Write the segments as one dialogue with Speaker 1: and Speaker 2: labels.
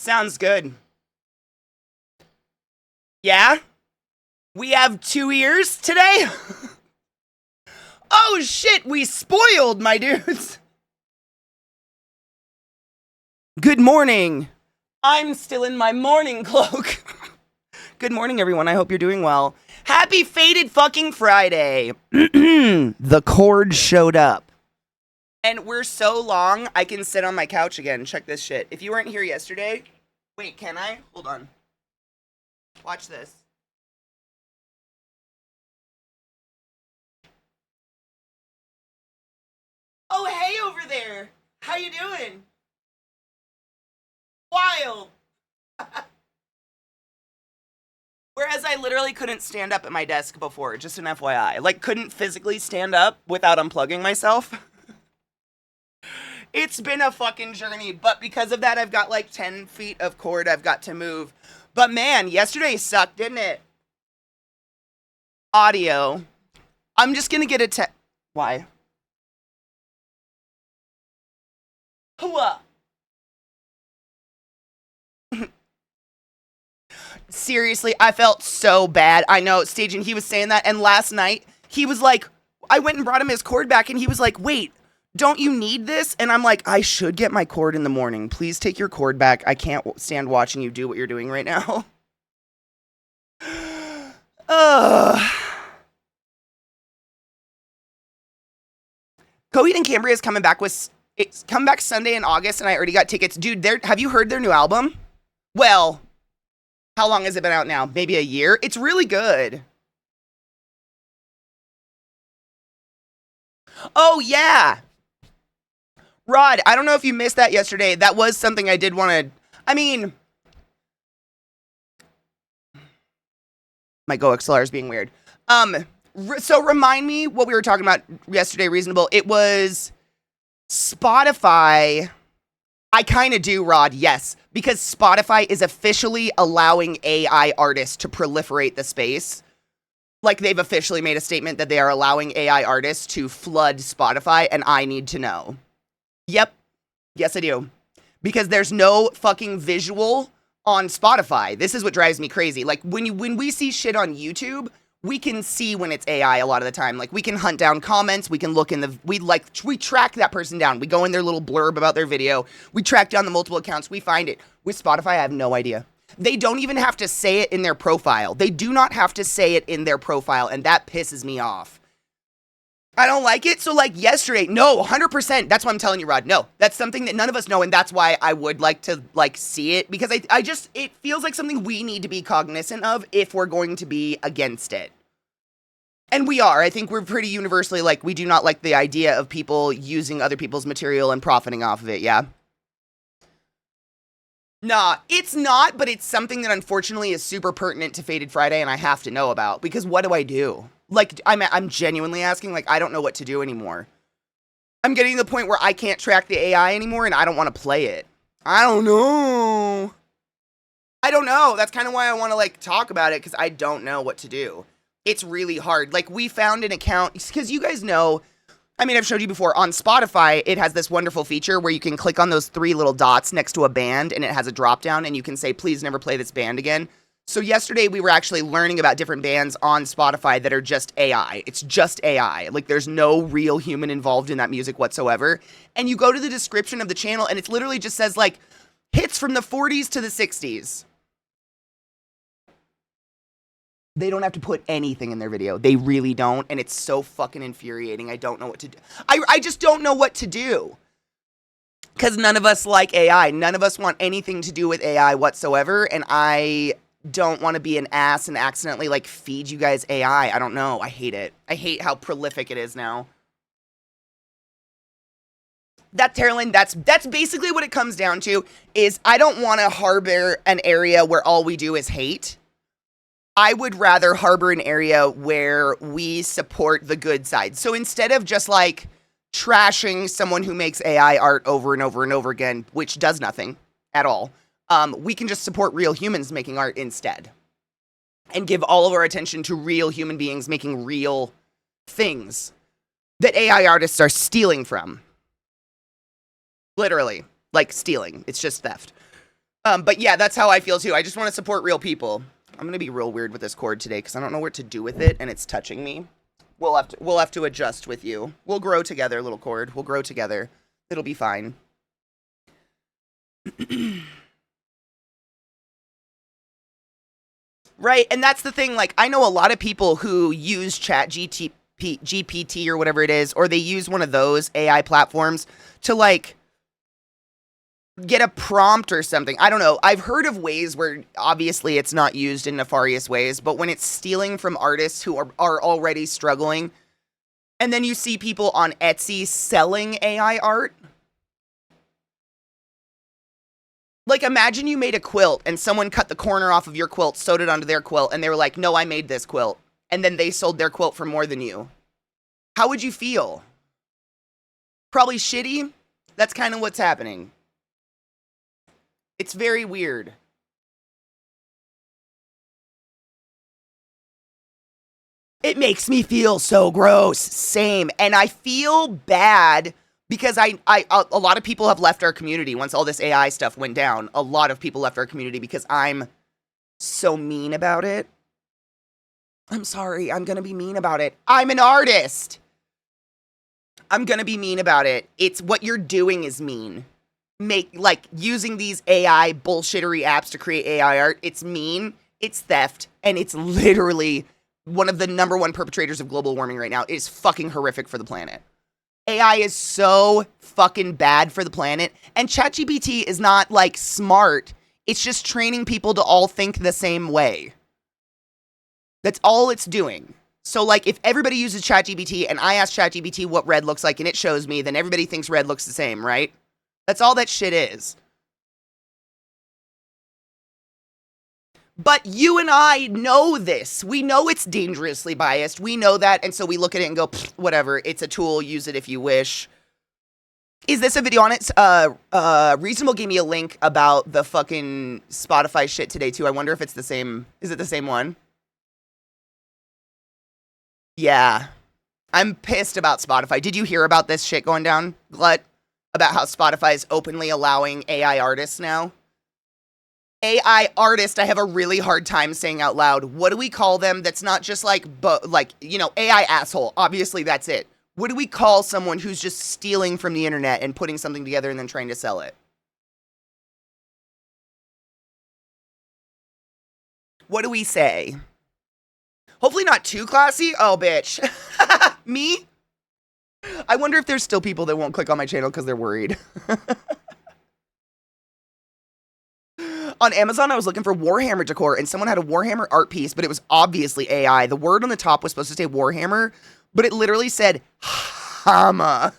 Speaker 1: Sounds good. Yeah? We have 2 ears today? Oh shit, we spoiled, my dudes. Good morning. I'm still in my morning cloak. Good morning, everyone. I hope you're doing well. Happy Faded fucking Friday. The cord showed up. And we're so long, I can sit on my couch again. Check this shit. If you weren't here yesterday... Wait, can I? Hold on. Watch this. Oh, hey over there. How you doing? Wild. Whereas I literally couldn't stand up at my desk before, just an FYI. Like, couldn't physically stand up without unplugging myself. It's been a fucking journey, but because of that, I've got like 10 feet of cord I've got to move. But man, yesterday sucked, didn't it? Audio. I'm just gonna get a Why? Hooah! Seriously, I felt so bad. I know, Stajan, he was saying that, and last night, he was like, I went and brought him his cord back, and he was like, wait, don't you need this? And I'm like, I should get my cord in the morning. Please take your cord back. I can't stand watching you do what you're doing right now. Coheed and Cambria is coming back it's coming back Sunday in August, and I already got tickets. Dude, have you heard their new album? Well, how long has it been out now? Maybe a year? It's really good. Oh, yeah. Rod, I don't know if you missed that yesterday. That was something I did want to... I mean... My GoXLR is being weird. So remind me what we were talking about yesterday, Reasonable. It was Spotify. I kind of do, Rod, yes. Because Spotify is officially allowing AI artists to proliferate the space. Like, they've officially made a statement that they are allowing AI artists to flood Spotify, and I need to know. Yep. Yes, I do. Because there's no fucking visual on Spotify. This is what drives me crazy. Like, when we see shit on YouTube, we can see when it's AI a lot of the time. Like, we can hunt down comments, we can look in we track that person down. We go in their little blurb about their video, we track down the multiple accounts, we find it. With Spotify, I have no idea. They don't even have to say it in their profile. They do not have to say it in their profile, and that pisses me off. I don't like it. So, like, yesterday, no, 100%. That's what I'm telling you, Rod. No, that's something that none of us know, and that's why I would like to, like, see it, because it feels like something we need to be cognizant of if we're going to be against it. And we are. I think we're pretty universally, like, we do not like the idea of people using other people's material and profiting off of it, yeah? Nah, it's not, but it's something that unfortunately is super pertinent to Faded Friday, and I have to know about, because what do I do? Like, I'm genuinely asking, like, I don't know what to do anymore. I'm getting to the point where I can't track the AI anymore, and I don't want to play it. I don't know. That's kind of why I want to, like, talk about it, because I don't know what to do. It's really hard. Like, we found an account, because you guys know, I mean, I've showed you before, on Spotify, it has this wonderful feature where you can click on those 3 little dots next to a band, and it has a drop down, and you can say, please never play this band again. So yesterday, we were actually learning about different bands on Spotify that are just AI. It's just AI. Like, there's no real human involved in that music whatsoever. And you go to the description of the channel, and it literally just says, like, hits from the 40s to the 60s. They don't have to put anything in their video. They really don't, and it's so fucking infuriating. I don't know what to do. I just don't know what to do. Because none of us like AI. None of us want anything to do with AI whatsoever, and I don't want to be an ass and accidentally, like, feed you guys AI. I don't know. I hate it. I hate how prolific it is now. Terrelyn, that's basically what it comes down to, is I don't want to harbor an area where all we do is hate. I would rather harbor an area where we support the good side. So instead of just, like, trashing someone who makes AI art over and over and over again, which does nothing at all, we can just support real humans making art instead. And give all of our attention to real human beings making real things that AI artists are stealing from. Literally. Like, stealing. It's just theft. But yeah, that's how I feel too. I just want to support real people. I'm gonna be real weird with this cord today because I don't know what to do with it and it's touching me. We'll have to adjust with you. We'll grow together, little cord. We'll grow together. It'll be fine. Right, and that's the thing. Like, I know a lot of people who use GPT or whatever it is, or they use one of those AI platforms to like get a prompt or something. I don't know. I've heard of ways where obviously it's not used in nefarious ways, but when it's stealing from artists who are already struggling, and then you see people on Etsy selling AI art. Like, imagine you made a quilt and someone cut the corner off of your quilt, sewed it onto their quilt, and they were like, no, I made this quilt. And then they sold their quilt for more than you. How would you feel? Probably shitty. That's kind of what's happening. It's very weird. It makes me feel so gross. Same. And I feel bad because a lot of people have left our community once all this AI stuff went down. A lot of people left our community because I'm so mean about it. I'm sorry. I'm going to be mean about it. I'm an artist. I'm going to be mean about it. It's what you're doing is mean. Using these AI bullshittery apps to create AI art. It's mean. It's theft. And it's literally one of the number one perpetrators of global warming right now. It is fucking horrific for the planet. AI is so fucking bad for the planet. And ChatGPT is not, like, smart. It's just training people to all think the same way. That's all it's doing. So, like, if everybody uses ChatGPT and I ask ChatGPT what red looks like and it shows me, then everybody thinks red looks the same, right? That's all that shit is. But you and I know this. We know it's dangerously biased. We know that, and so we look at it and go, whatever, it's a tool, use it if you wish. Is this a video on it? Reasonable gave me a link about the fucking Spotify shit today, too. I wonder if it's the same. Is it the same one? Yeah. I'm pissed about Spotify. Did you hear about this shit going down, Glut? About how Spotify is openly allowing AI artists now? AI artist, I have a really hard time saying out loud. What do we call them? That's not just like AI asshole. Obviously, that's it. What do we call someone who's just stealing from the internet and putting something together and then trying to sell it? What do we say? Hopefully not too classy. Oh, bitch. Me? I wonder if there's still people that won't click on my channel because they're worried. On Amazon, I was looking for Warhammer decor, and someone had a Warhammer art piece, but it was obviously AI. The word on the top was supposed to say Warhammer, but it literally said Hama.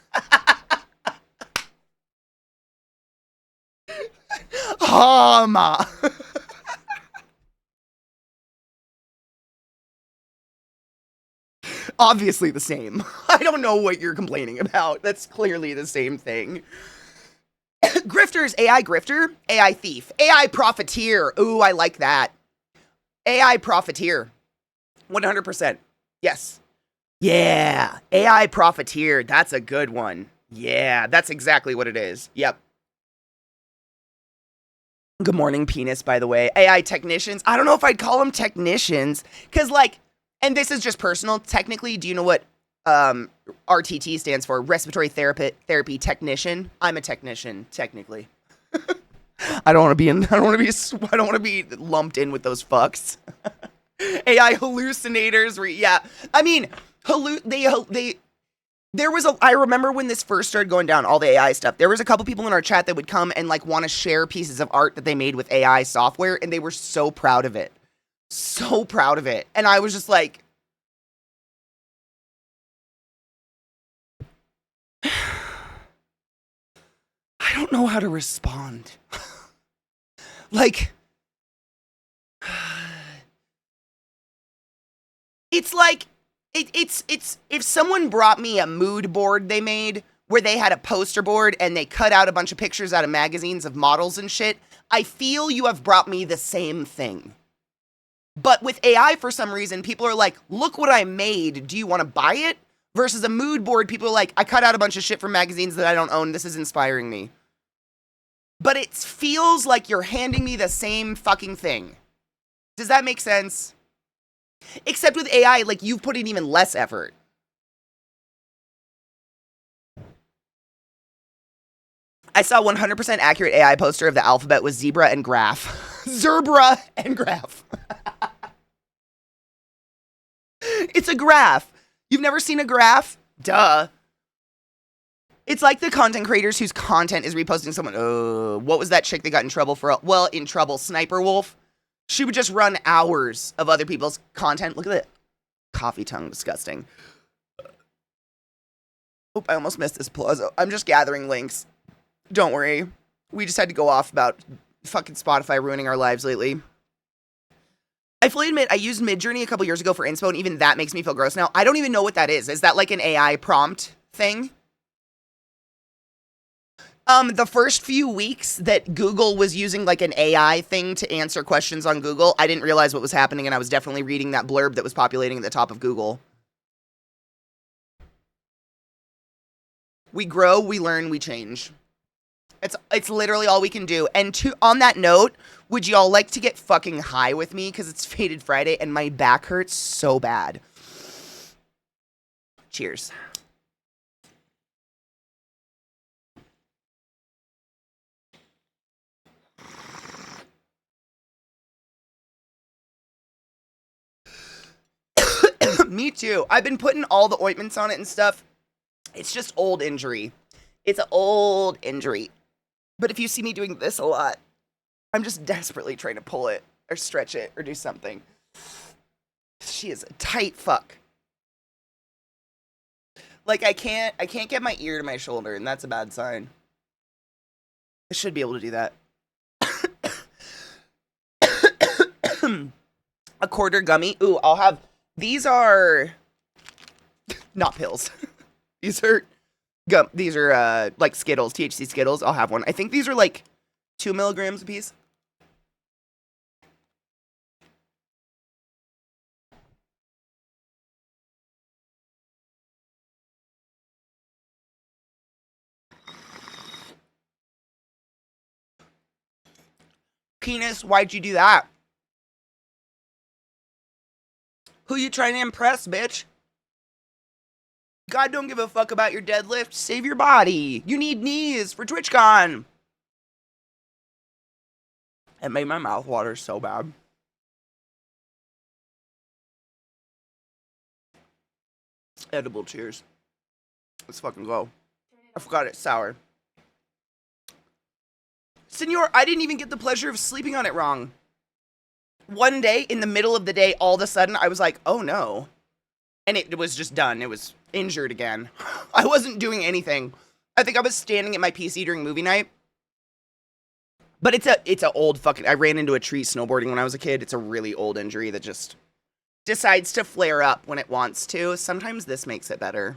Speaker 1: Hama. Obviously the same. I don't know what you're complaining about. That's clearly the same thing. Grifters, AI grifter, AI thief, AI profiteer. Ooh, I like that. AI profiteer. 100%. Yes. Yeah. AI profiteer. That's a good one. Yeah, that's exactly what it is. Yep. Good morning, penis, by the way. AI technicians. I don't know if I'd call them technicians. Because, like, and this is just personal. Technically, do you know what RTT stands for? Respiratory therapy technician. I'm a technician, technically. I don't want to be lumped in with those fucks. AI hallucinators. Yeah, I mean, I remember when this first started going down, all the AI stuff, there was a couple people in our chat that would come and like want to share pieces of art that they made with AI software, and they were so proud of it. So proud of it. And I was just like, I don't know how to respond. Like, it's like, it's if someone brought me a mood board they made where they had a poster board and they cut out a bunch of pictures out of magazines of models and shit, I feel you have brought me the same thing. But with AI, for some reason, people are like, look what I made. Do you want to buy it? Versus a mood board, people are like, I cut out a bunch of shit from magazines that I don't own. This is inspiring me. but it feels like you're handing me the same fucking thing. Does that make sense? Except with AI, like, you've put in even less effort. I saw 100% accurate AI poster of the alphabet with zebra and graph. Zerbra and graph. It's a graph. You've never seen a graph? Duh. It's like the content creators whose content is reposting someone. What was that chick that got in trouble for? Well, in trouble, Sniper Wolf. She would just run hours of other people's content. Look at that. Coffee tongue, disgusting. Oh, I almost missed this plaza. I'm just gathering links. Don't worry. We just had to go off about fucking Spotify ruining our lives lately. I fully admit I used Midjourney a couple years ago for inspo, and even that makes me feel gross now. I don't even know what that is. Is that like an AI prompt thing? The first few weeks that Google was using like an AI thing to answer questions on Google, I didn't realize what was happening, and I was definitely reading that blurb that was populating at the top of Google. We grow, we learn, we change. It's literally all we can do. And on that note, would y'all like to get fucking high with me? Because it's Faded Friday and my back hurts so bad. Cheers. Me too. I've been putting all the ointments on it and stuff. It's just old injury. It's an old injury. But if you see me doing this a lot, I'm just desperately trying to pull it or stretch it or do something. She is a tight fuck. Like I can't get my ear to my shoulder, and that's a bad sign. I should be able to do that. A quarter gummy. Ooh, I'll have, these are not pills. These are like Skittles, THC Skittles. I'll have one. I think these are like 2 milligrams a piece. Penis, why'd you do that? Who you trying to impress, bitch? God don't give a fuck about your deadlift. Save your body. You need knees for TwitchCon. It made my mouth water so bad. Edible cheers. Let's fucking go. I forgot it's sour. Senor, I didn't even get the pleasure of sleeping on it wrong. One day, in the middle of the day, all of a sudden, I was like, oh no. And it was just done. It was injured again. I wasn't doing anything. I think I was standing at my PC during movie night. But it's a old fucking, I ran into a tree snowboarding when I was a kid. It's a really old injury that just decides to flare up when it wants to. Sometimes this makes it better.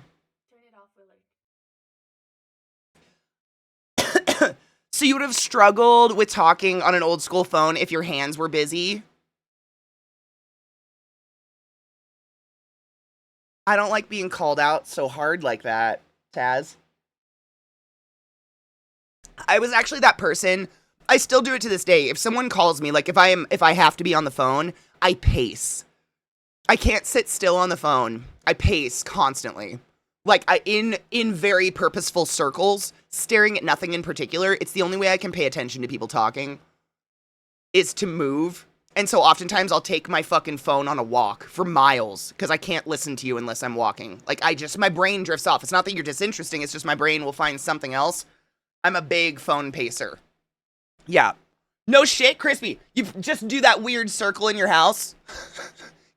Speaker 2: Turn it off, Willie.
Speaker 1: So you would have struggled with talking on an old school phone if your hands were busy? I don't like being called out so hard like that, Taz. I was actually that person. I still do it to this day. If someone calls me, like if I have to be on the phone, I pace. I can't sit still on the phone. I pace constantly. Like in very purposeful circles, staring at nothing in particular. It's the only way I can pay attention to people talking is to move. And so oftentimes I'll take my fucking phone on a walk for miles because I can't listen to you unless I'm walking. Like my brain drifts off. It's not that you're disinteresting. It's just my brain will find something else. I'm a big phone pacer. Yeah. No shit, Crispy. You just do that weird circle in your house.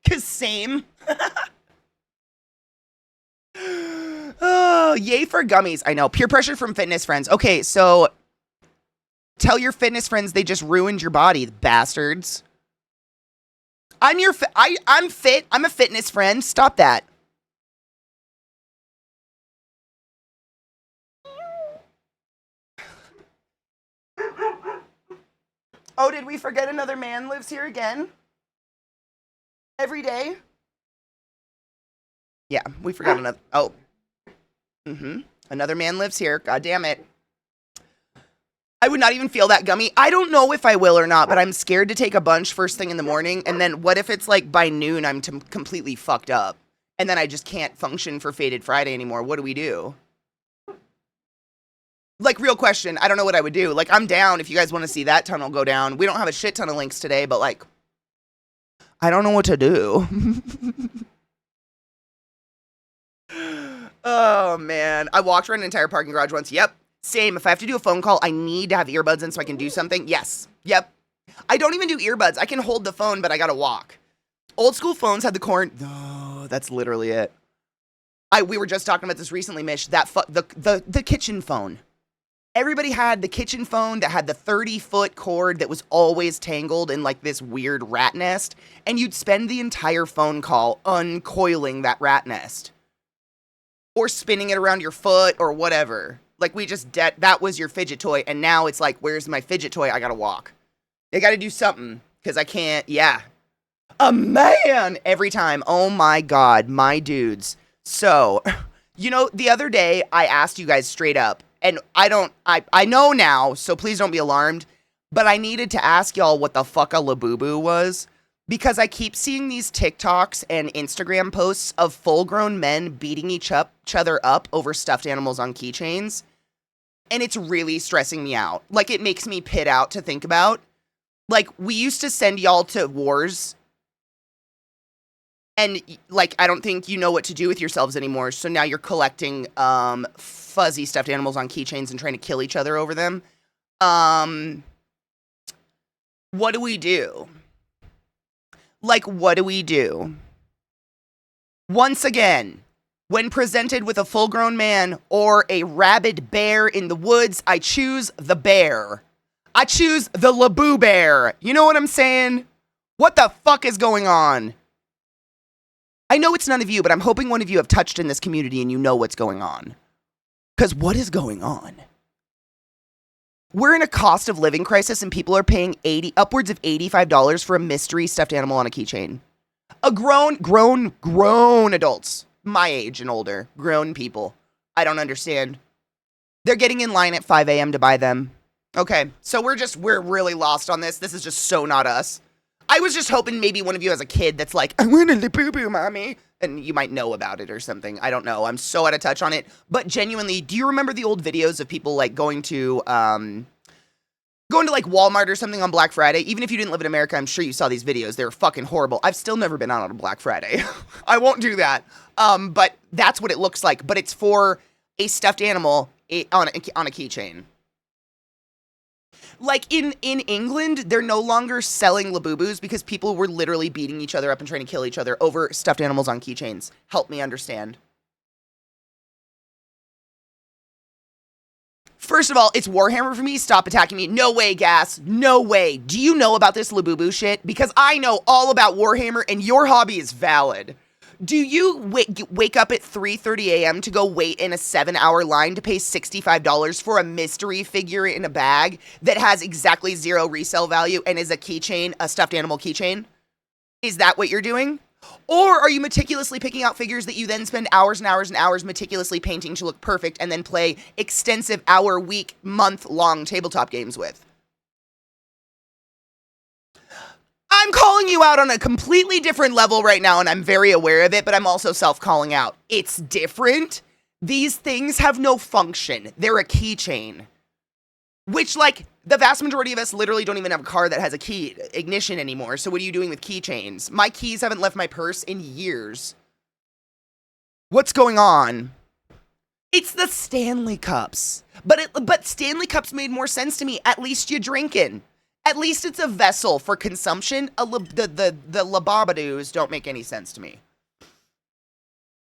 Speaker 1: Cause same. Oh, yay for gummies. I know. Peer pressure from fitness friends. Okay, so tell your fitness friends they just ruined your body, bastards. I'm fit. I'm a fitness friend. Stop that. Oh, did we forget another man lives here again? Every day? Yeah, we forgot another. Oh. Another man lives here. God damn it. I would not even feel that gummy. I don't know if I will or not, but I'm scared to take a bunch first thing in the morning. And then what if it's like by noon I'm completely fucked up? And then I just can't function for Faded Friday anymore. What do we do? Like, real question. I don't know what I would do. Like, I'm down if you guys want to see that tunnel go down. We don't have a shit ton of links today, but like, I don't know what to do. Oh, man. I walked around an entire parking garage once. Yep. Same. If I have to do a phone call, I need to have earbuds in so I can do something. Yes. Yep. I don't even do earbuds. I can hold the phone, but I gotta walk. Old school phones had the cord. No, that's literally it. We were just talking about this recently, Mish. The kitchen phone. Everybody had the kitchen phone that had the 30-foot cord that was always tangled in like this weird rat nest, and you'd spend the entire phone call uncoiling that rat nest. Or spinning it around your foot or whatever. Like, that was your fidget toy, and now it's like, where's my fidget toy? I gotta walk. I gotta do something, because I can't, yeah. A man! Every time. Oh my god, my dudes. So, you know, the other day, I asked you guys straight up, and I know now, so please don't be alarmed, but I needed to ask y'all what the fuck a labubu was, because I keep seeing these TikToks and Instagram posts of full-grown men beating each other up over stuffed animals on keychains, and it's really stressing me out. Like, it makes me pit out to think about. Like, we used to send y'all to wars, and, like, I don't think you know what to do with yourselves anymore, so now you're collecting, fuzzy stuffed animals on keychains and trying to kill each other over them. What do we do? Like, what do we do? Once again, when presented with a full-grown man or a rabid bear in the woods, I choose the bear. I choose the Laboo bear. You know what I'm saying? What the fuck is going on? I know it's none of you, but I'm hoping one of you have touched in this community and you know what's going on. Because what is going on? We're in a cost of living crisis and people are paying upwards of $85 for a mystery stuffed animal on a keychain. A grown adults, my age and older, grown people. I don't understand. They're getting in line at 5 a.m. to buy them. Okay, so we're really lost on this. This is just so not us. I was just hoping maybe one of you has a kid that's like, I want a Labubu, mommy. And you might know about it or something. I don't know. I'm so out of touch on it. But genuinely, do you remember the old videos of people like going to like Walmart or something on Black Friday? Even if you didn't live in America, I'm sure you saw these videos. They're fucking horrible. I've still never been out on a Black Friday. I won't do that. But that's what it looks like. But it's for a stuffed animal on a keychain. Like, in England, they're no longer selling Labubus because people were literally beating each other up and trying to kill each other over stuffed animals on keychains. Help me understand. First of all, it's Warhammer for me. Stop attacking me. No way, Gas. No way. Do you know about this Labubu shit? Because I know all about Warhammer and your hobby is valid. Do you wake up at 3:30 a.m. to go wait in a 7-hour line to pay $65 for a mystery figure in a bag that has exactly zero resale value and is a keychain, a stuffed animal keychain? Is that what you're doing? Or are you meticulously picking out figures that you then spend hours and hours and hours meticulously painting to look perfect and then play extensive hour, week, month-long tabletop games with? I'm calling you out on a completely different level right now, and I'm very aware of it, but I'm also self-calling out. It's different. These things have no function. They're a keychain. Which, like, the vast majority of us literally don't even have a car that has a key ignition anymore, so what are you doing with keychains? My keys haven't left my purse in years. What's going on? It's the Stanley Cups. But Stanley Cups made more sense to me. At least you're drinking. At least it's a vessel for consumption. The Lababadoos don't make any sense to me.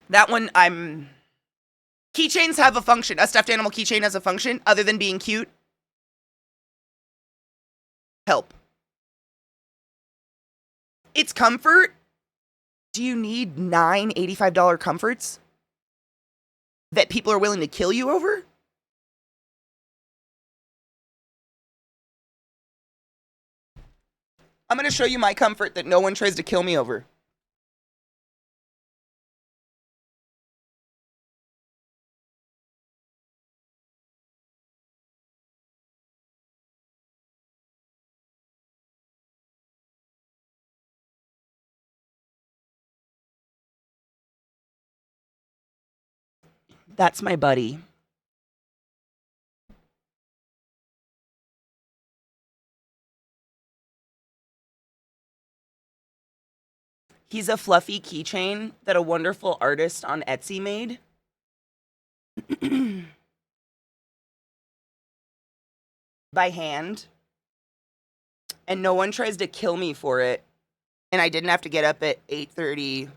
Speaker 1: That one, Keychains have a function. A stuffed animal keychain has a function other than being cute. Help. It's comfort. Do you need 9 $85 comforts that people are willing to kill you over? I'm going to show you my comfort that no one tries to kill me over. That's my buddy. He's a fluffy keychain that a wonderful artist on Etsy made. By hand. And no one tries to kill me for it. And I didn't have to get up at 8:30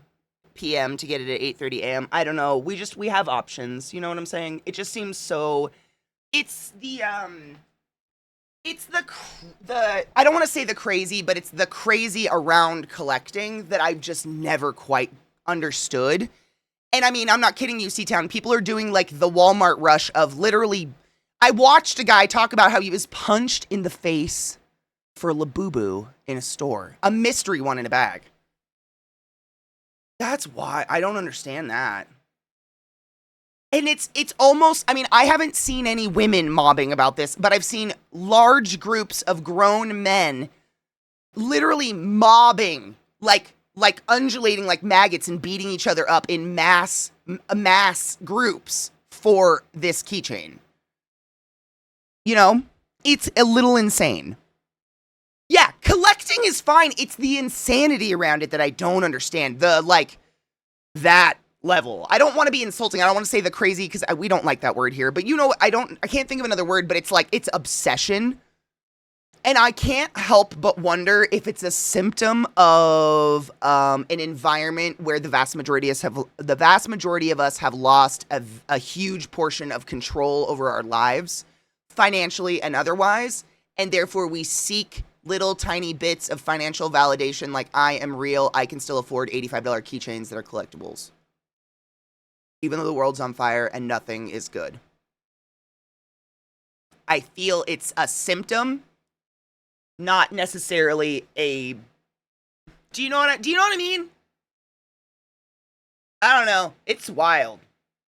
Speaker 1: p.m. to get it at 8:30 a.m. I don't know. We have options. You know what I'm saying? It just seems so. It's the I don't want to say the crazy, but it's the crazy around collecting that I've just never quite understood. And I mean, I'm not kidding you, C-Town. People are doing like the Walmart rush of literally. I watched a guy talk about how he was punched in the face for a Labubu in a store. A mystery one in a bag. That's why I don't understand that. And it's almost, I mean, I haven't seen any women mobbing about this, but I've seen large groups of grown men literally mobbing, like undulating like maggots and beating each other up in mass groups for this keychain. You know, it's a little insane. Yeah, collecting is fine. It's the insanity around it that I don't understand. The, like, that level. I don't want to be insulting. I don't want to say the crazy because we don't like that word here. But you know, I can't think of another word, but it's like, it's obsession. And I can't help but wonder if it's a symptom of an environment where the vast majority of us have lost a huge portion of control over our lives, financially and otherwise. And therefore we seek little tiny bits of financial validation like I am real, I can still afford $85 keychains that are collectibles. Even though the world's on fire and nothing is good. I feel it's a symptom, not necessarily a... Do you know what I mean? I don't know. It's wild.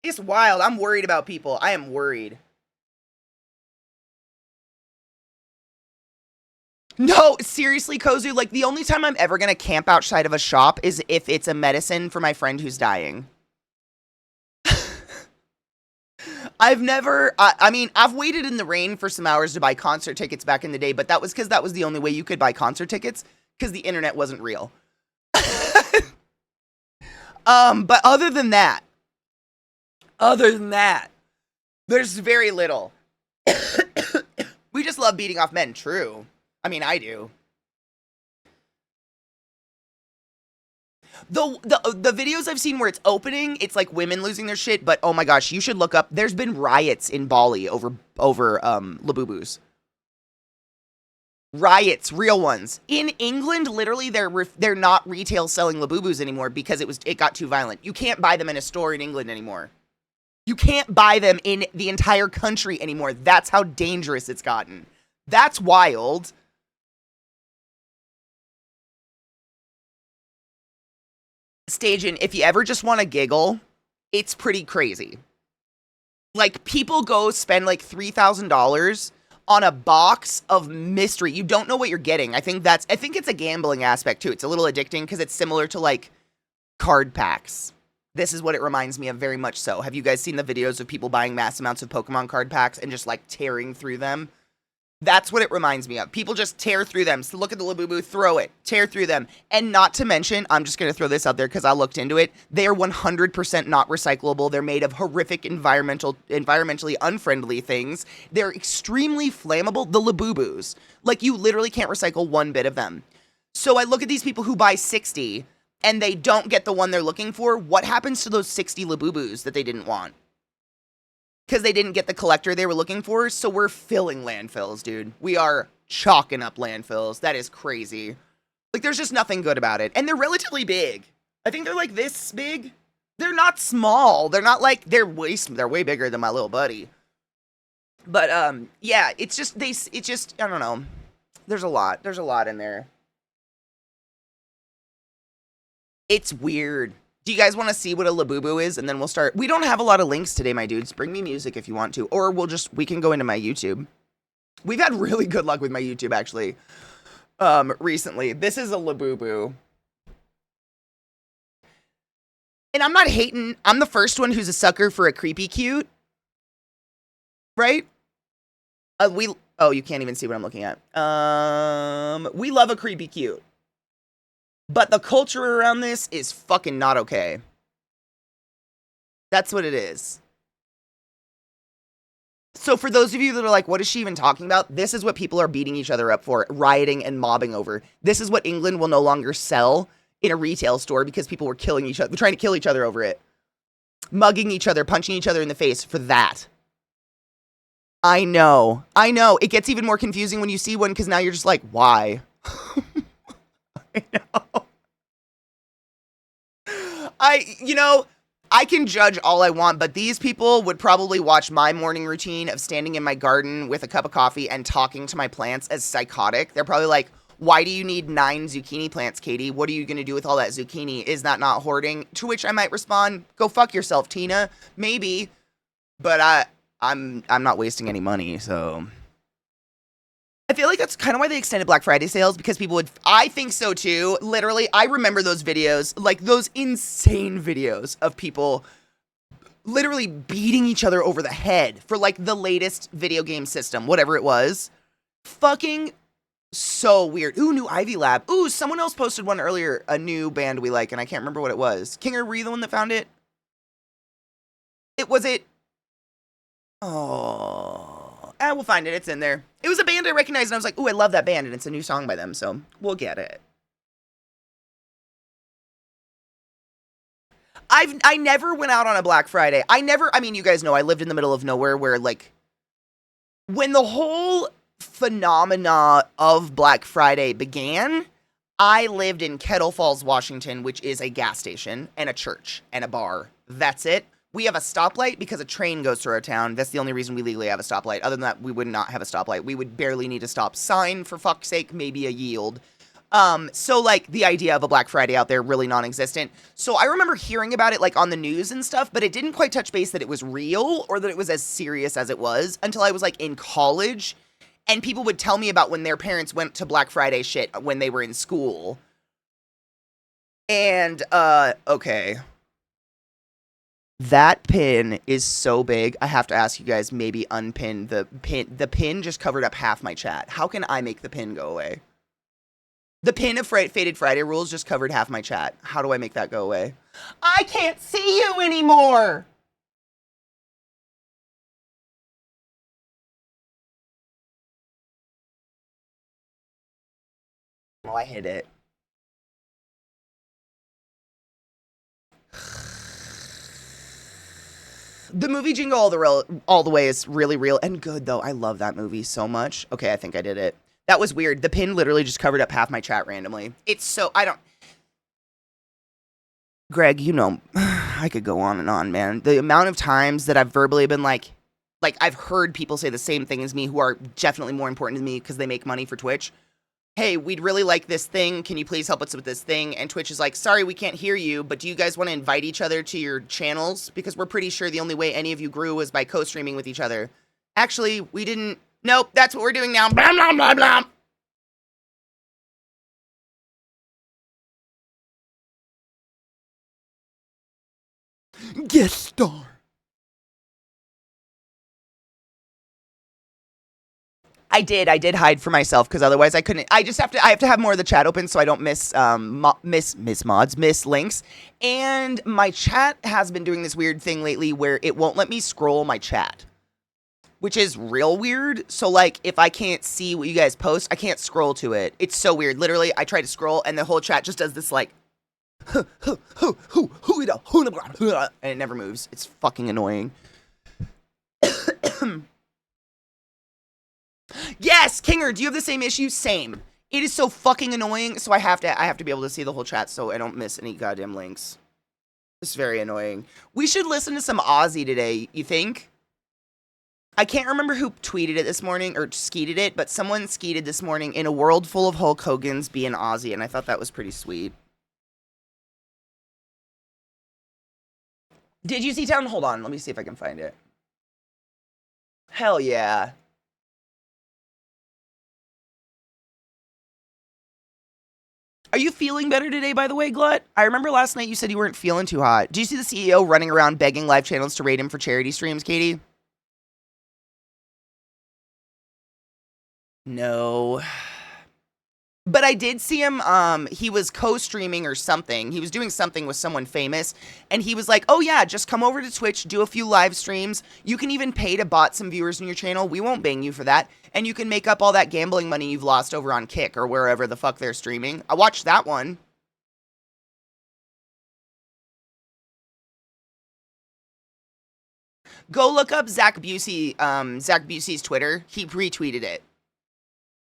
Speaker 1: It's wild. I'm worried about people. I am worried. No, seriously, Kozu, like, the only time I'm ever gonna camp outside of a shop is if it's a medicine for my friend who's dying. I've never, I mean, I've waited in the rain for some hours to buy concert tickets back in the day, but that was because that was the only way you could buy concert tickets, because the internet wasn't real. But other than that, there's very little. We just love beating off men, true. I mean, I do. The videos I've seen where it's opening, it's like women losing their shit, but oh my gosh, you should look up. There's been riots in Bali over Labubus. Riots, real ones. In England, literally, they're not retail selling Labubus anymore because it got too violent. You can't buy them in a store in England anymore. You can't buy them in the entire country anymore. That's how dangerous it's gotten. That's wild. Stajan, if you ever just want to giggle, it's pretty crazy. Like, people go spend like $3,000 on a box of mystery. You don't know what you're getting. I think it's a gambling aspect too. It's a little addicting because it's similar to like card packs. This is what it reminds me of very much so. Have you guys seen the videos of people buying mass amounts of Pokemon card packs and just like tearing through them? That's what it reminds me of. People just tear through them. So look at the Labubu, throw it, tear through them. And not to mention, I'm just going to throw this out there because I looked into it. They are 100% not recyclable. They're made of horrific environmentally unfriendly things. They're extremely flammable. The Labubus. Like, you literally can't recycle one bit of them. So I look at these people who buy 60 and they don't get the one they're looking for. What happens to those 60 Labubus that they didn't want? Because they didn't get the collector they were looking for, so we're filling landfills, dude. We are chalking up landfills. That is crazy. Like, there's just nothing good about it. And they're relatively big. I think they're like this big. They're not small. They're not like, they're way bigger than my little buddy. But, yeah, it's just, I don't know. There's a lot in there. It's weird. Do you guys want to see what a Labubu is? And then we'll start. We don't have a lot of links today, my dudes. Bring me music if you want to. Or we can go into my YouTube. We've had really good luck with my YouTube, actually, recently. This is a Labubu. And I'm not hating. I'm the first one who's a sucker for a creepy cute. Right? Oh, you can't even see what I'm looking at. We love a creepy cute. But the culture around this is fucking not okay. That's what it is. So for those of you that are like, what is she even talking about? This is what people are beating each other up for, rioting and mobbing over. This is what England will no longer sell in a retail store because people were killing each other, trying to kill each other over it. Mugging each other, punching each other in the face for that. I know. It gets even more confusing when you see one because now you're just like, why? I know. I can judge all I want, but these people would probably watch my morning routine of standing in my garden with a cup of coffee and talking to my plants as psychotic. They're probably like, why do you need 9 zucchini plants, Katie? What are you going to do with all that zucchini? Is that not hoarding? To which I might respond, go fuck yourself, Tina. Maybe, but I'm not wasting any money, so... I feel like that's kind of why they extended Black Friday sales, because people would... I think so, too. Literally, I remember those videos, like those insane videos of people literally beating each other over the head for, like, the latest video game system, whatever it was. Fucking so weird. Ooh, new Ivy Lab. Ooh, someone else posted one earlier, a new band we like, and I can't remember what it was. Kinger, were you the one that found it? Was it... Oh... we'll find it. It's in there. It was a band I recognized, and I was like, ooh, I love that band, and it's a new song by them, so we'll get it. I never went out on a Black Friday. I mean, you guys know, I lived in the middle of nowhere where, like, when the whole phenomena of Black Friday began, I lived in Kettle Falls, Washington, which is a gas station and a church and a bar. That's it. We have a stoplight because a train goes through our town. That's the only reason we legally have a stoplight. Other than that, we would not have a stoplight. We would barely need a stop sign, for fuck's sake, maybe a yield. So, like, the idea of a Black Friday out there, really non-existent. So I remember hearing about it, like, on the news and stuff, but it didn't quite touch base that it was real or that it was as serious as it was until I was, like, in college. And people would tell me about when their parents went to Black Friday shit when they were in school. And, okay. That pin is so big, I have to ask you guys, maybe unpin the pin. The pin just covered up half my chat. How can I make the pin go away? The pin of Faded Friday rules just covered half my chat. How do I make that go away? I can't see you anymore! Oh, I hit it. The movie Jingle All the Way is really real and good, though. I love that movie so much. Okay, I think I did it. That was weird. The pin literally just covered up half my chat randomly. It's so... Greg, you know, I could go on and on, man. The amount of times that I've verbally been like, I've heard people say the same thing as me who are definitely more important to me because they make money for Twitch. Hey, we'd really like this thing. Can you please help us with this thing? And Twitch is like, sorry, we can't hear you, but do you guys want to invite each other to your channels? Because we're pretty sure the only way any of you grew was by co-streaming with each other. Actually, we didn't. Nope, that's what we're doing now. Blah, blah, blah, blah. Guest star. I did hide for myself because otherwise I couldn't. I have to have more of the chat open so I don't miss links. And my chat has been doing this weird thing lately where it won't let me scroll my chat, which is real weird. So like if I can't see what you guys post, I can't scroll to it. It's so weird. Literally, I try to scroll and the whole chat just does this like and it never moves. It's fucking annoying. Yes, Kinger, do you have the same issue? Same. It is so fucking annoying, so I have to be able to see the whole chat so I don't miss any goddamn links. It's very annoying. We should listen to some Ozzy today, you think? I can't remember who tweeted it this morning, or skeeted it, but someone skeeted this morning, in a world full of Hulk Hogan's, be an Ozzy, and I thought that was pretty sweet. Did you see Town? Hold on, let me see if I can find it. Hell yeah. Are you feeling better today, by the way, Glut? I remember last night you said you weren't feeling too hot. Do you see the CEO running around begging live channels to rate him for charity streams, Katie? No. But I did see him, he was co-streaming or something. He was doing something with someone famous, and he was like, oh yeah, just come over to Twitch, do a few live streams. You can even pay to bot some viewers on your channel. We won't bang you for that. And you can make up all that gambling money you've lost over on Kick or wherever the fuck they're streaming. I watched that one. Go look up Zach Busey, Zach Busey's Twitter. He retweeted it.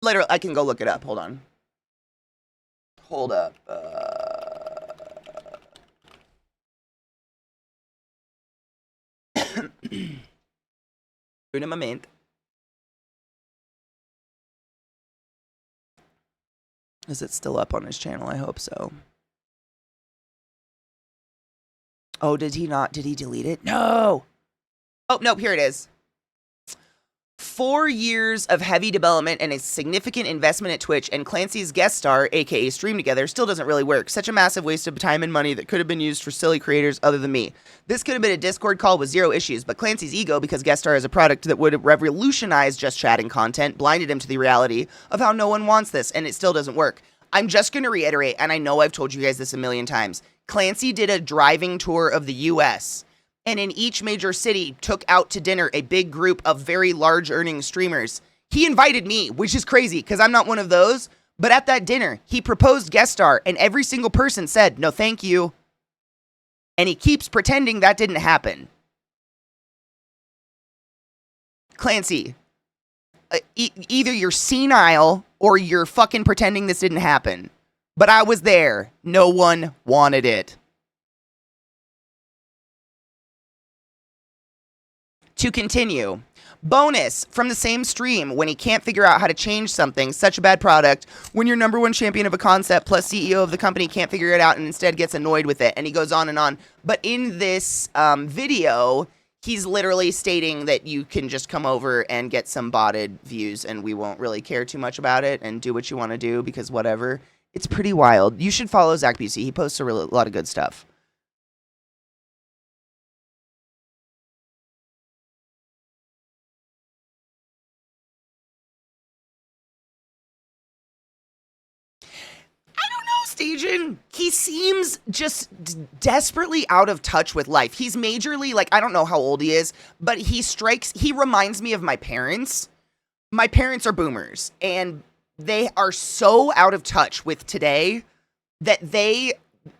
Speaker 1: Literally, I can go look it up. Hold on. Hold up. Un moment. Is it still up on his channel? I hope so. Oh, did he not? Did he delete it? No. Oh, nope, here it is. 4 years of heavy development and a significant investment at Twitch, and Clancy's guest star, aka Stream Together, still doesn't really work. Such a massive waste of time and money that could have been used for silly creators other than me. This could have been a Discord call with zero issues, but Clancy's ego, because guest star is a product that would revolutionize just chatting content, blinded him to the reality of how no one wants this, and it still doesn't work. I'm just going to reiterate, and I know I've told you guys this a million times. Clancy did a driving tour of the US, and in each major city took out to dinner a big group of very large earning streamers. He invited me, which is crazy because I'm not one of those. But at that dinner, he proposed guest star, and every single person said, no, thank you. And he keeps pretending that didn't happen. Clancy, either you're senile or you're fucking pretending this didn't happen. But I was there. No one wanted it. To continue, bonus from the same stream when he can't figure out how to change something, such a bad product, when your number one champion of a concept plus CEO of the company can't figure it out and instead gets annoyed with it, and he goes on and on. But in this video, he's literally stating that you can just come over and get some botted views and we won't really care too much about it and do what you want to do because whatever. It's pretty wild. You should follow Zach Busey. He posts a lot of good stuff. Stajan, he seems just desperately out of touch with life. He's majorly, like, I don't know how old he is, but he reminds me of my parents. My parents are boomers, and they are so out of touch with today that they,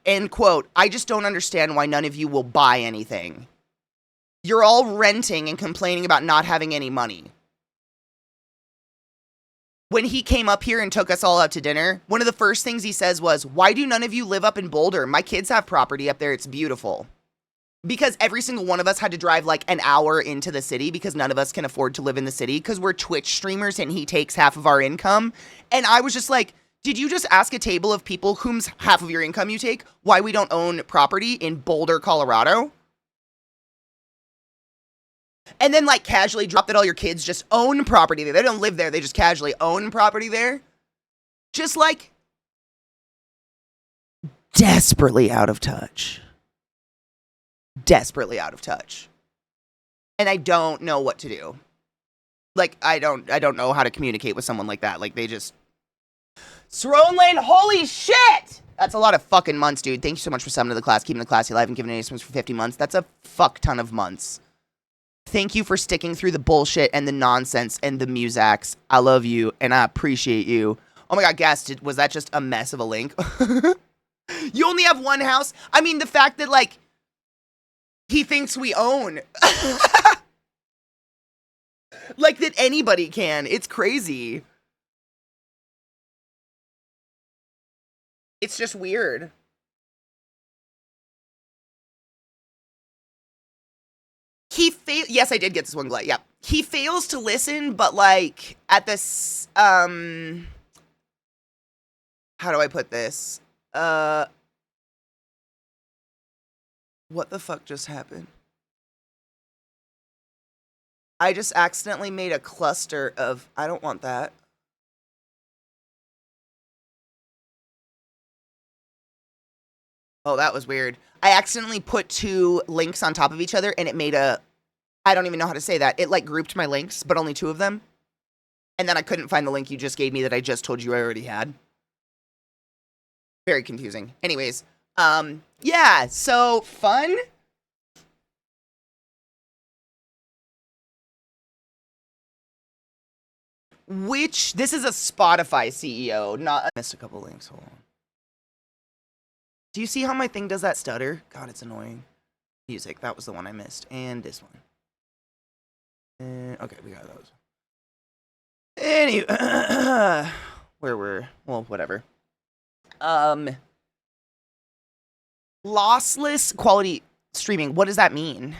Speaker 1: end quote, I just don't understand why none of you will buy anything. You're all renting and complaining about not having any money. When he came up here and took us all out to dinner, one of the first things he says was, why do none of you live up in Boulder? My kids have property up there. It's beautiful. Because every single one of us had to drive like an hour into the city because none of us can afford to live in the city because we're Twitch streamers and he takes half of our income. And I was just like, did you just ask a table of people whom's half of your income you take why we don't own property in Boulder, Colorado? And then, like, casually drop that all your kids just own property there. They don't live there. They just casually own property there. Just, like, desperately out of touch. Desperately out of touch. And I don't know what to do. Like, I don't know how to communicate with someone like that. Like, they just... Throne Lane, holy shit! That's a lot of fucking months, dude. Thank you so much for summing to the class, keeping the classy alive, and giving announcements for 50 months. That's a fuck ton of months. Thank you for sticking through the bullshit and the nonsense and the musax. I love you, and I appreciate you. Oh my god, Gas, was that just a mess of a link? You only have one house? I mean, the fact that, like, he thinks we own. Like, that anybody can. It's crazy. It's just weird. Yes, I did get this one, Glut. Yeah. He fails to listen, but, like, at this, how do I put this? What the fuck just happened? I just accidentally made a cluster of, I don't want that. Oh, that was weird. I accidentally put two links on top of each other and it made a, I don't even know how to say that. It like grouped my links, but only two of them. And then I couldn't find the link you just gave me that I just told you I already had. Very confusing. Anyways, yeah, so fun. This is a Spotify CEO, not, I missed a couple links, hold on. Do you see how my thing does that stutter? God, it's annoying. Music, that was the one I missed. And this one. Okay, we got those. Anyway, well, whatever. Lossless quality streaming, what does that mean?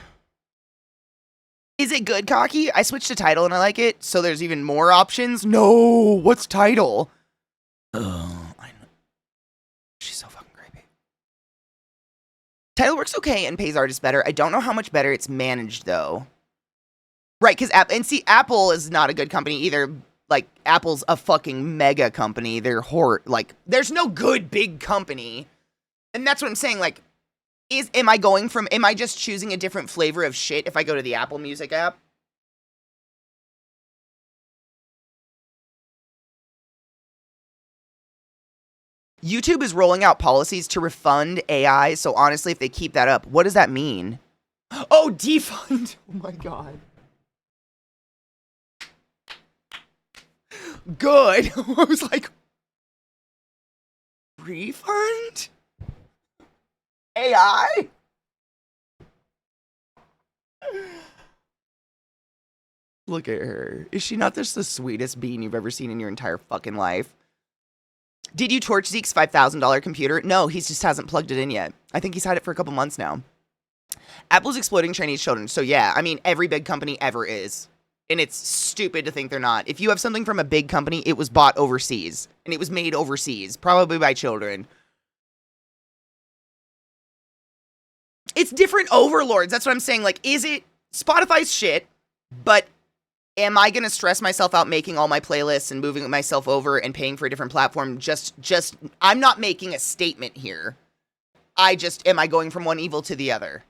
Speaker 1: Is it good, Cocky? I switched to Tidal and I like it, so there's even more options? No, what's Tidal? Oh, I know. She's so fucking creepy. Tidal works okay and pays artists better. I don't know how much better it's managed, though. Right, because Apple is not a good company either. Like, Apple's a fucking mega company. They're like, there's no good big company. And that's what I'm saying, like, am I just choosing a different flavor of shit if I go to the Apple Music app? YouTube is rolling out policies to refund AI, so honestly, if they keep that up, what does that mean? Oh, defund! Oh my god. Good! I was like, refund? AI? Look at her. Is she not just the sweetest bean you've ever seen in your entire fucking life? Did you torch Zeke's $5,000 computer? No, he just hasn't plugged it in yet. I think he's had it for a couple months now. Apple's exploiting Chinese children. So yeah, I mean, every big company ever is. And it's stupid to think they're not. If you have something from a big company, it was bought overseas. And it was made overseas, probably by children. It's different overlords. That's what I'm saying. Like, is it Spotify's shit, but am I going to stress myself out making all my playlists and moving myself over and paying for a different platform? I'm not making a statement here. Am I going from one evil to the other?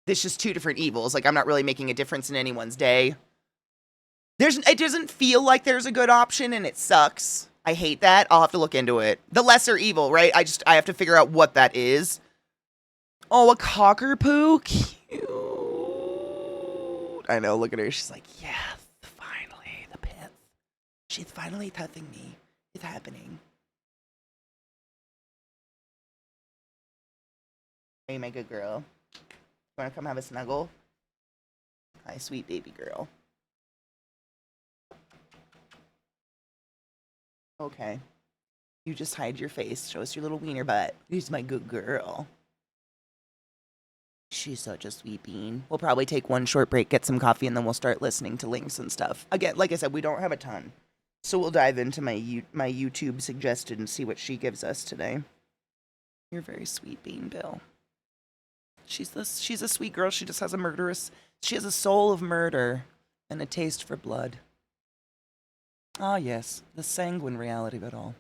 Speaker 1: There's just two different evils. Like, I'm not really making a difference in anyone's day. It doesn't feel like there's a good option and it sucks. I hate that. I'll have to look into it. The lesser evil, right? I have to figure out what that is. Oh, a cockapoo? Cute. I know, look at her. She's like, yeah, finally, the pith. She's finally touching me. It's happening. Hey, my good girl. Want to come have a snuggle? Hi, sweet baby girl. Okay. You just hide your face. Show us your little wiener butt. Who's my good girl? She's such a sweet bean. We'll probably take one short break, get some coffee, and then we'll start listening to links and stuff. Again, like I said, we don't have a ton. So we'll dive into my YouTube suggested and see what she gives us today. You're a very sweet bean, Bill. She's a sweet girl. She just has she has a soul of murder and a taste for blood. Ah, yes, the sanguine reality of it all.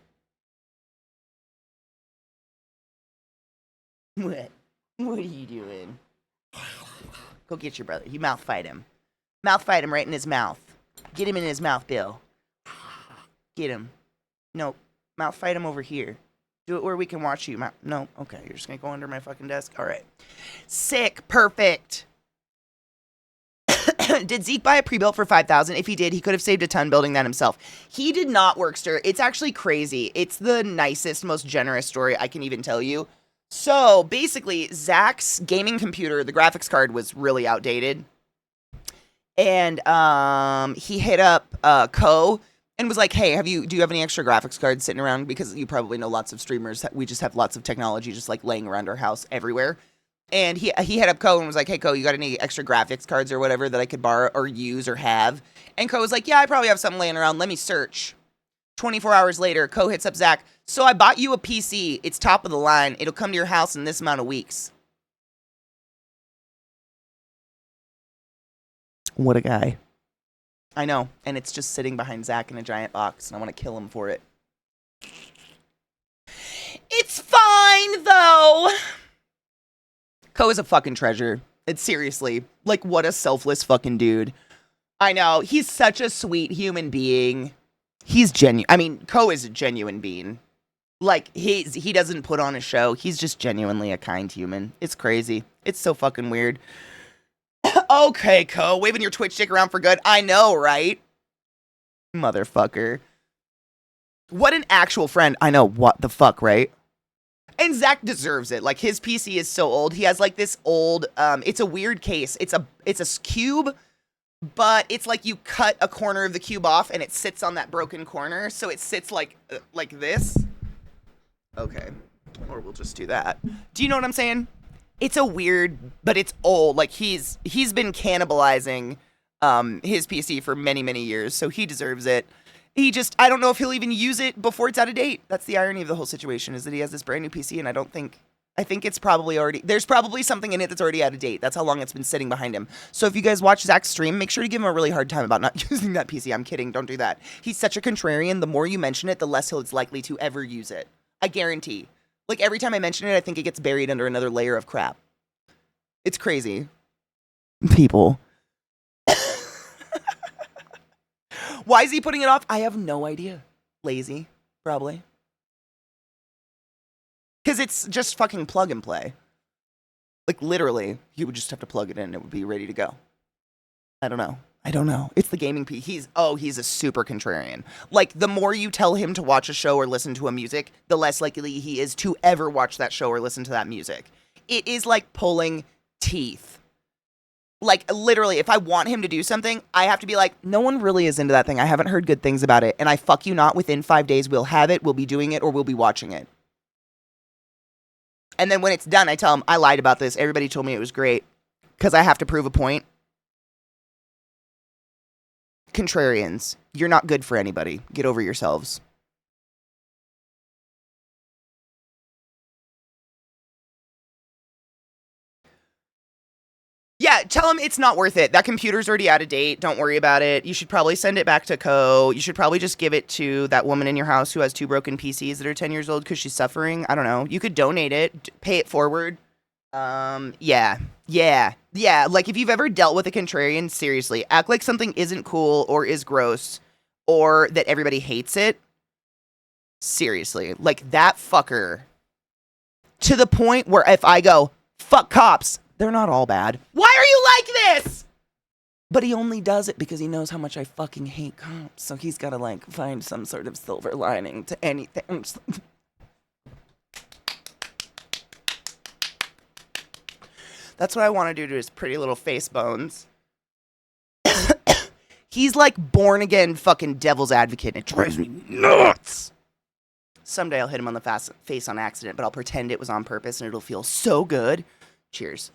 Speaker 1: What? What are you doing? Go get your brother. You mouth fight him. Mouth fight him right in his mouth. Get him in his mouth, Bill. Get him. No, mouth fight him over here. Do it where we can watch you. No, okay, you're just gonna go under my fucking desk? Alright. Sick. Perfect. Did Zeke buy a pre-built for $5,000? If he did, he could have saved a ton building that himself. He did not, Workster. It's actually crazy. It's the nicest, most generous story I can even tell you. So, basically, Zach's gaming computer, the graphics card, was really outdated. And he hit up Co. and was like, hey, do you have any extra graphics cards sitting around? Because you probably know lots of streamers. We just have lots of technology just like laying around our house everywhere. And he hit up Co and was like, hey, Co, you got any extra graphics cards or whatever that I could borrow or use or have? And Co was like, yeah, I probably have something laying around. Let me search. 24 hours later, Co hits up Zach. So I bought you a PC. It's top of the line. It'll come to your house in this amount of weeks. What a guy. I know. And it's just sitting behind Zach in a giant box. And I want to kill him for it. It's fine, though. Ko is a fucking treasure. It's seriously, like, what a selfless fucking dude. I know, he's such a sweet human being. He's genuine. I mean, Ko is a genuine being. Like, he doesn't put on a show. He's just genuinely a kind human. It's crazy. It's so fucking weird. Okay, Ko, waving your Twitch stick around for good. I know, right? Motherfucker. What an actual friend. I know, what the fuck, right? And Zach deserves it. Like, his PC is so old. He has, like, this old, it's a weird case. It's a cube, but it's like you cut a corner of the cube off and it sits on that broken corner. So it sits like this. Okay. Or we'll just do that. Do you know what I'm saying? It's a weird, but it's old. Like, he's been cannibalizing his PC for many, many years, so he deserves it. I don't know if he'll even use it before it's out of date. That's the irony of the whole situation, is that he has this brand new PC, and I think it's probably there's probably something in it that's already out of date. That's how long it's been sitting behind him. So if you guys watch Zach's stream, make sure to give him a really hard time about not using that PC. I'm kidding, don't do that. He's such a contrarian. The more you mention it, the less he's likely to ever use it. I guarantee. Like, every time I mention it, I think it gets buried under another layer of crap. It's crazy. People. Why is he putting it off? I have no idea. Lazy, probably. Because it's just fucking plug and play. Like, literally, you would just have to plug it in and it would be ready to go. I don't know. It's the gaming piece. He's a super contrarian. Like, the more you tell him to watch a show or listen to a music, the less likely he is to ever watch that show or listen to that music. It is like pulling teeth. Like, literally, if I want him to do something, I have to be like, no one really is into that thing. I haven't heard good things about it. And I fuck you not, within 5 days, we'll have it, we'll be doing it, or we'll be watching it. And then when it's done, I tell him, I lied about this. Everybody told me it was great. Because I have to prove a point. Contrarians, you're not good for anybody. Get over yourselves. Yeah, tell him it's not worth it. That computer's already out of date. Don't worry about it. You should probably send it back to Ko. You should probably just give it to that woman in your house who has 2 broken PCs that are 10 years old because she's suffering. I don't know. You could donate it. Pay it forward. Yeah. Like, if you've ever dealt with a contrarian, seriously, act like something isn't cool or is gross or that everybody hates it. Seriously. Like, that fucker. To the point where if I go, fuck cops, they're not all bad. Why are you like this? But he only does it because he knows how much I fucking hate cops. So he's got to, like, find some sort of silver lining to anything. That's what I want to do to his pretty little face bones. He's like born again fucking devil's advocate. And it drives me nuts. Someday I'll hit him on the face on accident, but I'll pretend it was on purpose and it'll feel so good. Cheers.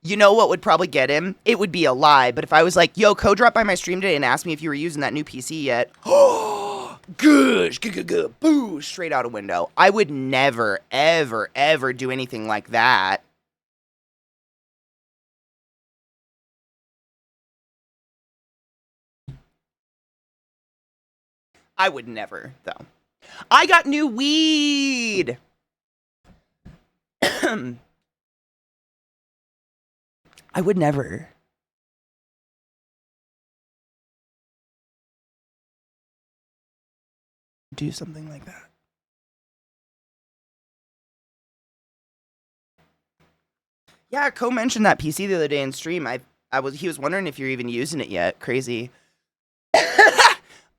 Speaker 1: You know what would probably get him? It would be a lie, but if I was like, yo, Ko dropped by my stream today and asked me if you were using that new PC yet. Goosh, boo, straight out a window. I would never, ever, ever do anything like that. I would never, though. I got new weed. I would never. Do something like that. Yeah, Ko mentioned that PC the other day in stream. He was wondering if you're even using it yet. Crazy.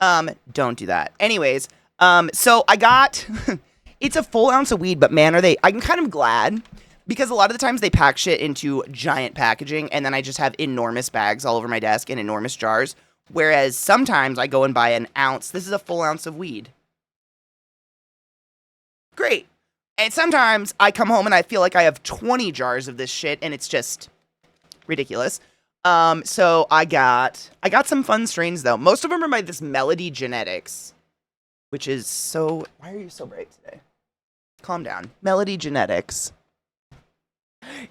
Speaker 1: Don't do that. Anyways, so I got it's a full ounce of weed, but man, I'm kind of glad. Because a lot of the times they pack shit into giant packaging, and then I just have enormous bags all over my desk and enormous jars. Whereas sometimes I go and buy an ounce. This is a full ounce of weed. Great. And sometimes I come home and I feel like I have 20 jars of this shit, and it's just ridiculous. So I got some fun strains, though. Most of them are by this Melody Genetics, which is so... Why are you so bright today? Calm down. Melody Genetics.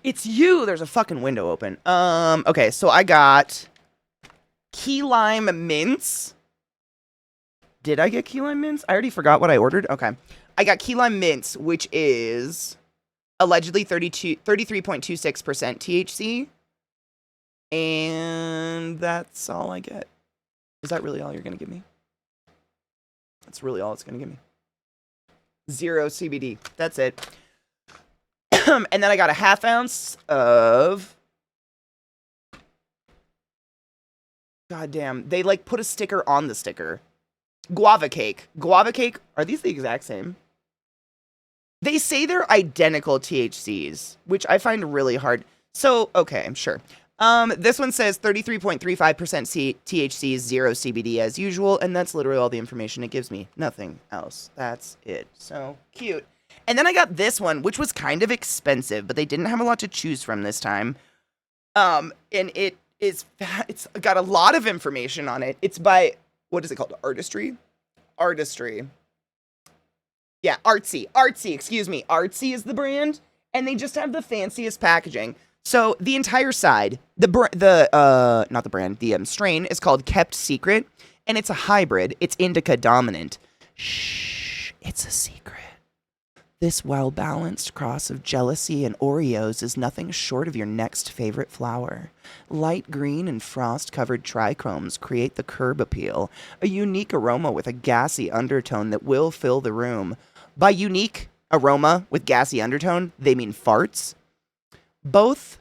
Speaker 1: It's you! There's a fucking window open. Okay, so I got key lime mints. Did I get key lime mints? I already forgot what I ordered. Okay. I got key lime mints, which is allegedly 33.26% THC. And that's all I get. Is that really all you're going to give me? That's really all it's going to give me. 0 CBD. That's it. And then I got a half ounce of... Goddamn. They, like, put a sticker on the sticker. Guava cake. Guava cake. Are these the exact same? They say they're identical THCs, which I find really hard. So, okay, sure. This one says 33.35% THC, 0 CBD as usual, and that's literally all the information it gives me. Nothing else. That's it. So cute. And then I got this one, which was kind of expensive, but they didn't have a lot to choose from this time. And it's got a lot of information on it. It's by, what is it called? Artistry? Yeah, Artsy, excuse me. Artsy is the brand, and they just have the fanciest packaging. So the entire side, the strain is called Kept Secret, and it's a hybrid. It's indica dominant. Shh, it's a secret. This well-balanced cross of jealousy and Oreos is nothing short of your next favorite flower. Light green and frost-covered trichomes create the curb appeal, a unique aroma with a gassy undertone that will fill the room. By unique aroma with gassy undertone, they mean farts. Both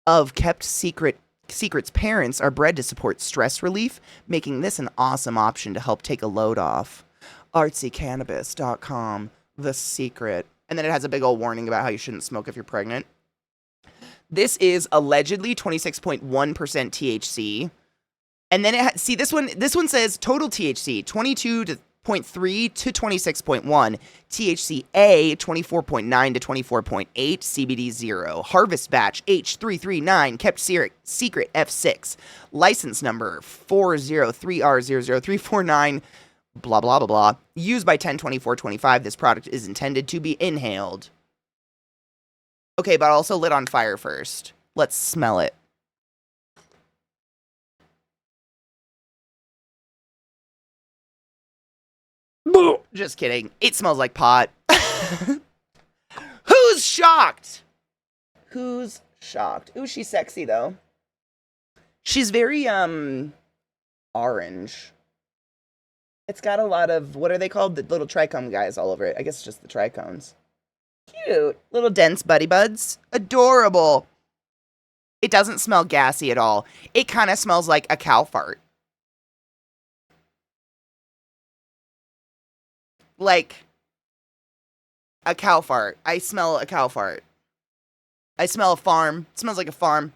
Speaker 1: of Kept Secret's parents are bred to support stress relief, making this an awesome option to help take a load off. ArtsyCannabis.com. The secret. And then it has a big old warning about how you shouldn't smoke if you're pregnant. This is allegedly 26.1% THC. And then this one says total THC 22.3 to 26.1, THCA 24.9 to 24.8, CBD 0. Harvest batch H339, Kept Secret F6. License number 403R00349. Blah, blah, blah, blah. Used by 10/24/25. This product is intended to be inhaled. Okay, but also lit on fire first. Let's smell it. Just kidding. It smells like pot. Who's shocked? Who's shocked? Ooh, she's sexy, though. She's very, orange. It's got a lot of, what are they called? The little trichome guys all over it. I guess it's just the trichomes. Cute. Little dense buddy buds. Adorable. It doesn't smell gassy at all. It kind of smells like a cow fart. Like a cow fart. I smell a cow fart. I smell a farm. It smells like a farm.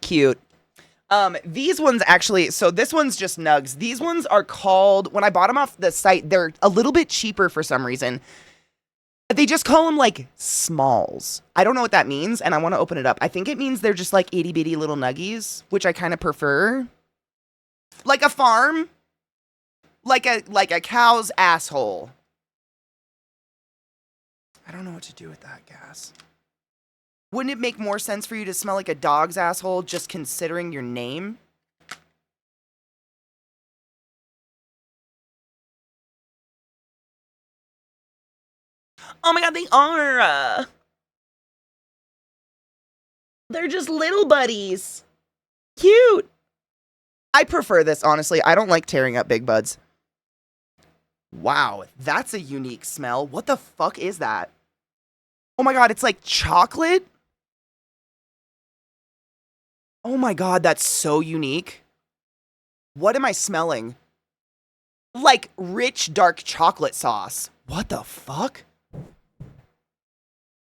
Speaker 1: Cute. These ones actually, so this one's just nugs. These ones are called, when I bought them off the site, they're a little bit cheaper for some reason. They just call them like smalls. I don't know what that means, and I want to open it up. I think it means they're just like itty bitty little nuggies, which I kind of prefer. Like a farm. Like a cow's asshole. I don't know what to do with that gas. Wouldn't it make more sense for you to smell like a dog's asshole just considering your name? Oh my god, they are! They're just little buddies. Cute! I prefer this, honestly. I don't like tearing up big buds. Wow, that's a unique smell. What the fuck is that? Oh my god, it's like chocolate? Oh my god, that's so unique. What am I smelling? Like rich dark chocolate sauce. What the fuck?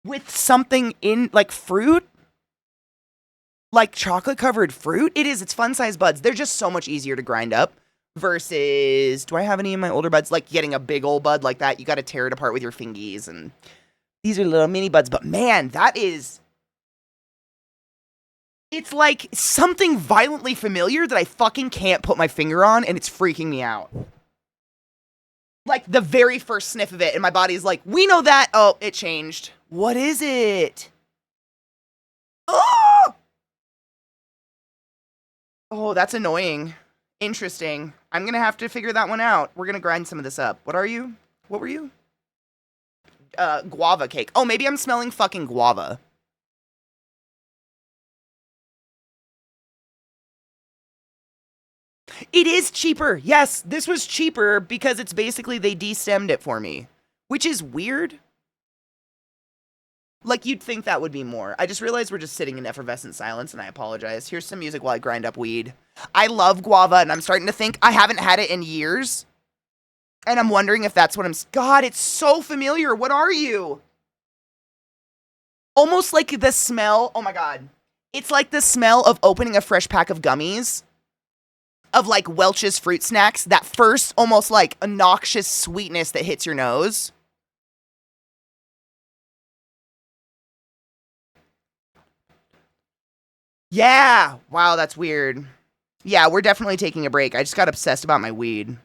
Speaker 1: With something in, like fruit? Like chocolate covered fruit? It is, it's fun size buds. They're just so much easier to grind up. Versus, do I have any in my older buds? Like getting a big old bud like that, you gotta tear it apart with your fingies. And these are little mini buds, but man, that is... It's like something violently familiar that I fucking can't put my finger on, and it's freaking me out. Like, the very first sniff of it, and my body's like, we know that. Oh, it changed. What is it? Oh! Oh, that's annoying. Interesting. I'm gonna have to figure that one out. We're gonna grind some of this up. What are you? What were you? Guava cake. Oh, maybe I'm smelling fucking guava. It is cheaper. Yes, this was cheaper because it's basically they destemmed it for me, which is weird. Like, you'd think that would be more. I just realized we're just sitting in effervescent silence, and I apologize. Here's some music while I grind up weed. I love guava, and I'm starting to think I haven't had it in years. And I'm wondering if that's what I'm... God, it's so familiar. What are you? Almost like the smell... Oh, my God. It's like the smell of opening a fresh pack of gummies. Of, like, Welch's fruit snacks. That first, almost, like, a noxious sweetness that hits your nose. Yeah. Wow, that's weird. Yeah, we're definitely taking a break. I just got obsessed about my weed.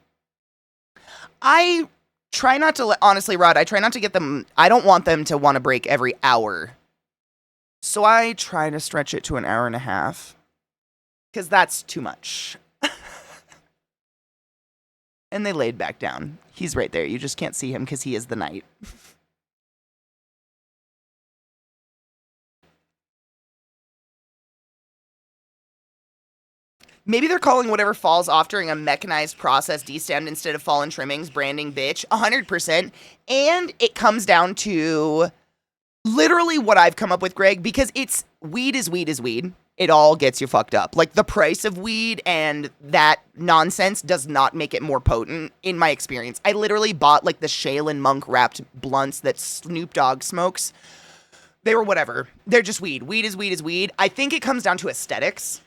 Speaker 1: I try not to, honestly, Rod, I try not to get them, I don't want them to want to break every hour. So I try to stretch it to an hour and a half. Because that's too much. And they laid back down. He's right there. You just can't see him because he is the night. Maybe they're calling whatever falls off during a mechanized process destemmed instead of fallen trimmings, branding bitch, 100%. And it comes down to literally what I've come up with, Greg, because it's weed is weed is weed. It all gets you fucked up. Like, the price of weed and that nonsense does not make it more potent, in my experience. I literally bought, like, the Shaolin Monk wrapped blunts that Snoop Dogg smokes. They were whatever. They're just weed. Weed is weed is weed. I think it comes down to aesthetics.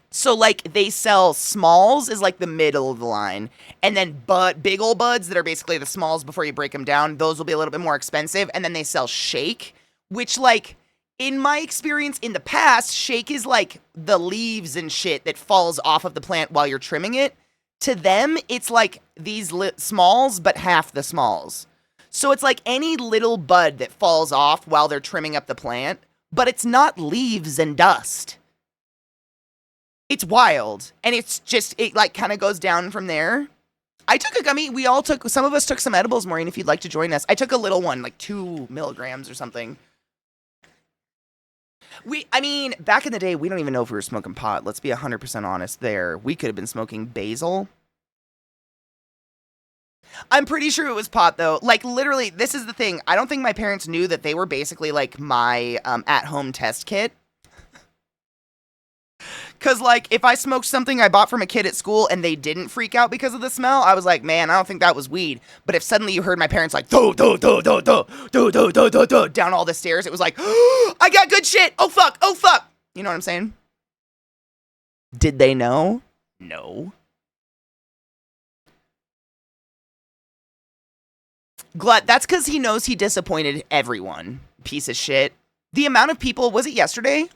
Speaker 1: So, like, they sell smalls is, like, the middle of the line. And then big old buds that are basically the smalls before you break them down. Those will be a little bit more expensive. And then they sell shake, which, like, in my experience in the past, shake is, like, the leaves and shit that falls off of the plant while you're trimming it. To them, it's, like, these smalls, but half the smalls. So it's, like, any little bud that falls off while they're trimming up the plant. But it's not leaves and dust. It's wild, and it's just, it, like, kind of goes down from there. I took a gummy, some of us took some edibles, Maureen, if you'd like to join us. I took a little one, like 2 milligrams or something. I mean, back in the day, we don't even know if we were smoking pot. Let's be 100% honest there. We could have been smoking basil. I'm pretty sure it was pot, though. Like, literally, this is the thing. I don't think my parents knew that they were basically, like, my at-home test kit. Because, like, if I smoked something I bought from a kid at school and they didn't freak out because of the smell, I was like, man, I don't think that was weed. But if suddenly you heard my parents like, do, do, do, do, do, do, do, do, do, do, down all the stairs, it was like, oh, I got good shit. Oh, fuck. Oh, fuck. You know what I'm saying? Did they know? No. Glut, that's because he knows he disappointed everyone. Piece of shit. The amount of people, was it yesterday?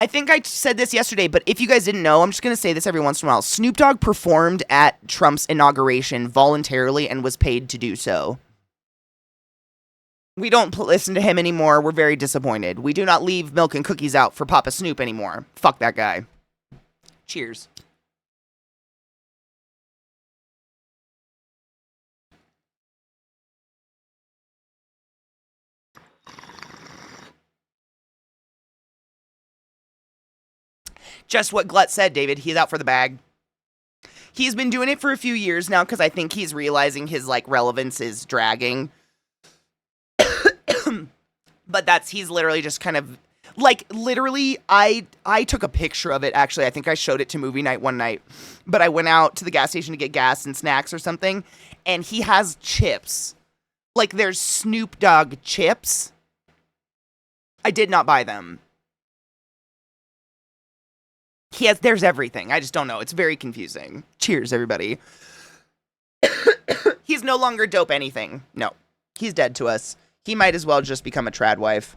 Speaker 1: I think I said this yesterday, but if you guys didn't know, I'm just going to say this every once in a while. Snoop Dogg performed at Trump's inauguration voluntarily and was paid to do so. We don't listen to him anymore. We're very disappointed. We do not leave milk and cookies out for Papa Snoop anymore. Fuck that guy. Cheers. Just what Glut said, David. He's out for the bag. He's been doing it for a few years now because I think he's realizing his, like, relevance is dragging. But he's literally just kind of, like, literally, I took a picture of it, actually. I think I showed it to movie night one night. But I went out to the gas station to get gas and snacks or something, and he has chips. Like, there's Snoop Dogg chips. I did not buy them. There's everything. I just don't know. It's very confusing. Cheers, everybody. He's no longer dope anything. No. He's dead to us. He might as well just become a trad wife.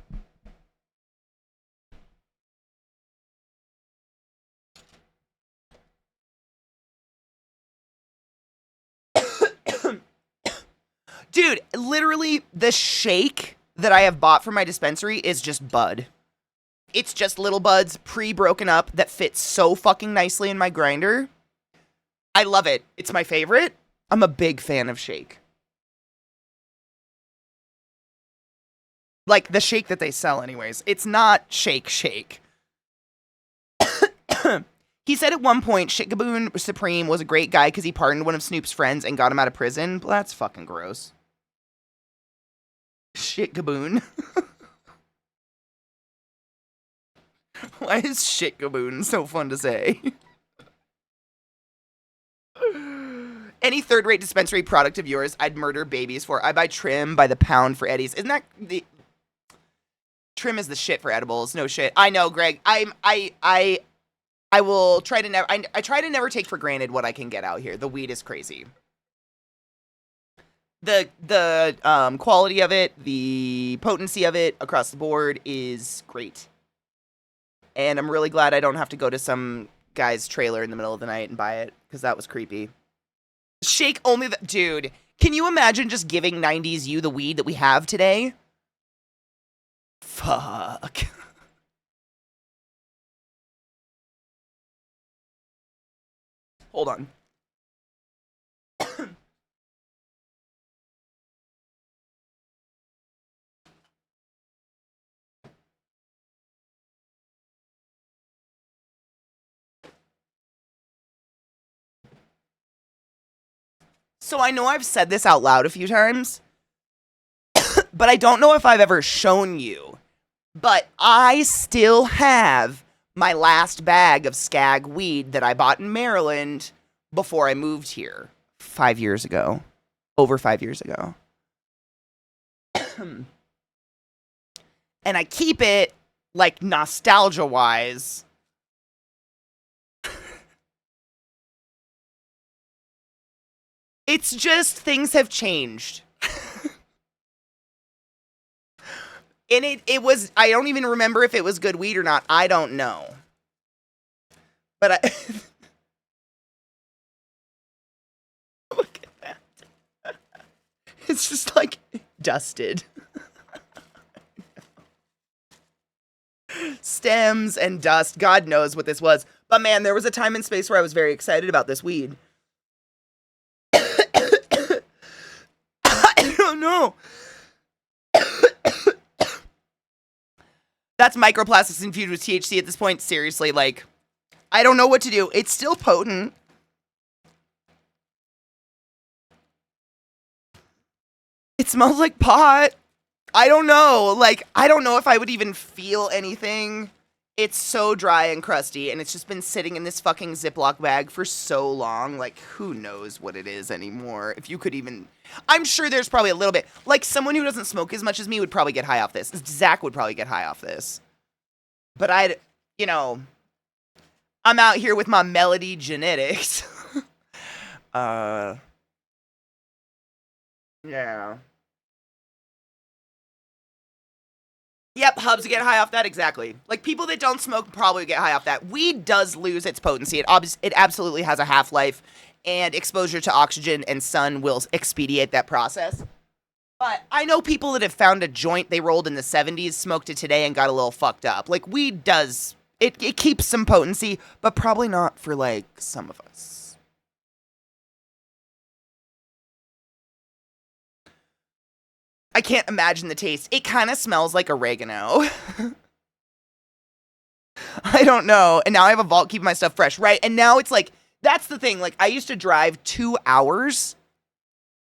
Speaker 1: Dude, literally, the shake that I have bought from my dispensary is just bud. It's just little buds pre-broken up that fit so fucking nicely in my grinder. I love it. It's my favorite. I'm a big fan of shake. Like the shake that they sell anyways. It's not shake. He said at one point Shitgaboon Supreme was a great guy because he pardoned one of Snoop's friends and got him out of prison. Well, that's fucking gross. Shitgaboon. Why is Shitgaboon so fun to say? Any third-rate dispensary product of yours I'd murder babies for. I buy trim by the pound for Eddie's. Isn't that the... Trim is the shit for edibles. No shit. I know, Greg. I will try to never... I try to never take for granted what I can get out here. The weed is crazy. The quality of it, the potency of it across the board is great. And I'm really glad I don't have to go to some guy's trailer in the middle of the night and buy it, because that was creepy. Shake only the... Dude, can you imagine just giving 90s you the weed that we have today? Fuck. Hold on. So I know I've said this out loud a few times, but I don't know if I've ever shown you. But I still have my last bag of skag weed that I bought in Maryland before I moved here 5 years ago. Over 5 years ago. And I keep it, like, nostalgia-wise. It's just things have changed. And it was, I don't even remember if it was good weed or not. I don't know. But I... Look at that. It's just like dusted. Stems and dust. God knows what this was. But man, there was a time and space where I was very excited about this weed. I don't know. That's microplastics infused with THC at this point. Seriously, like, I don't know what to do. It's still potent. It smells like pot. I don't know. Like, I don't know if I would even feel anything. It's so dry and crusty, and it's just been sitting in this fucking Ziploc bag for so long. Like, who knows what it is anymore? If you could even... I'm sure there's probably a little bit... Like, someone who doesn't smoke as much as me would probably get high off this. Zach would probably get high off this. But I'd... You know... I'm out here with my melody genetics. Yeah. Yep, hubs get high off that, exactly. Like, people that don't smoke probably get high off that. Weed does lose its potency. It absolutely has a half-life, and exposure to oxygen and sun will expedite that process. But I know people that have found a joint they rolled in the 70s, smoked it today, and got a little fucked up. Like, weed does... It keeps some potency, but probably not for, like, some of us. I can't imagine the taste. It kind of smells like oregano. I don't know. And now I have a vault keeping my stuff fresh, right? And now it's like, that's the thing. Like, I used to drive 2 hours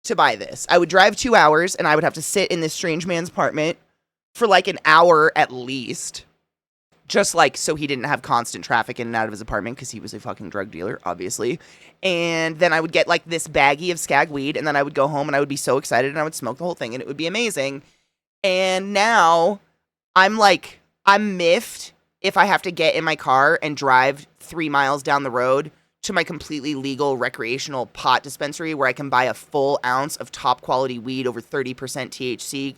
Speaker 1: to buy this. I would drive 2 hours, and I would have to sit in this strange man's apartment for like an hour at least. Just like, so he didn't have constant traffic in and out of his apartment, because he was a fucking drug dealer, obviously. And then I would get like this baggie of skag weed, and then I would go home and I would be so excited and I would smoke the whole thing and it would be amazing. And now I'm like, I'm miffed if I have to get in my car and drive 3 miles down the road to my completely legal recreational pot dispensary where I can buy a full ounce of top quality weed over 30% THC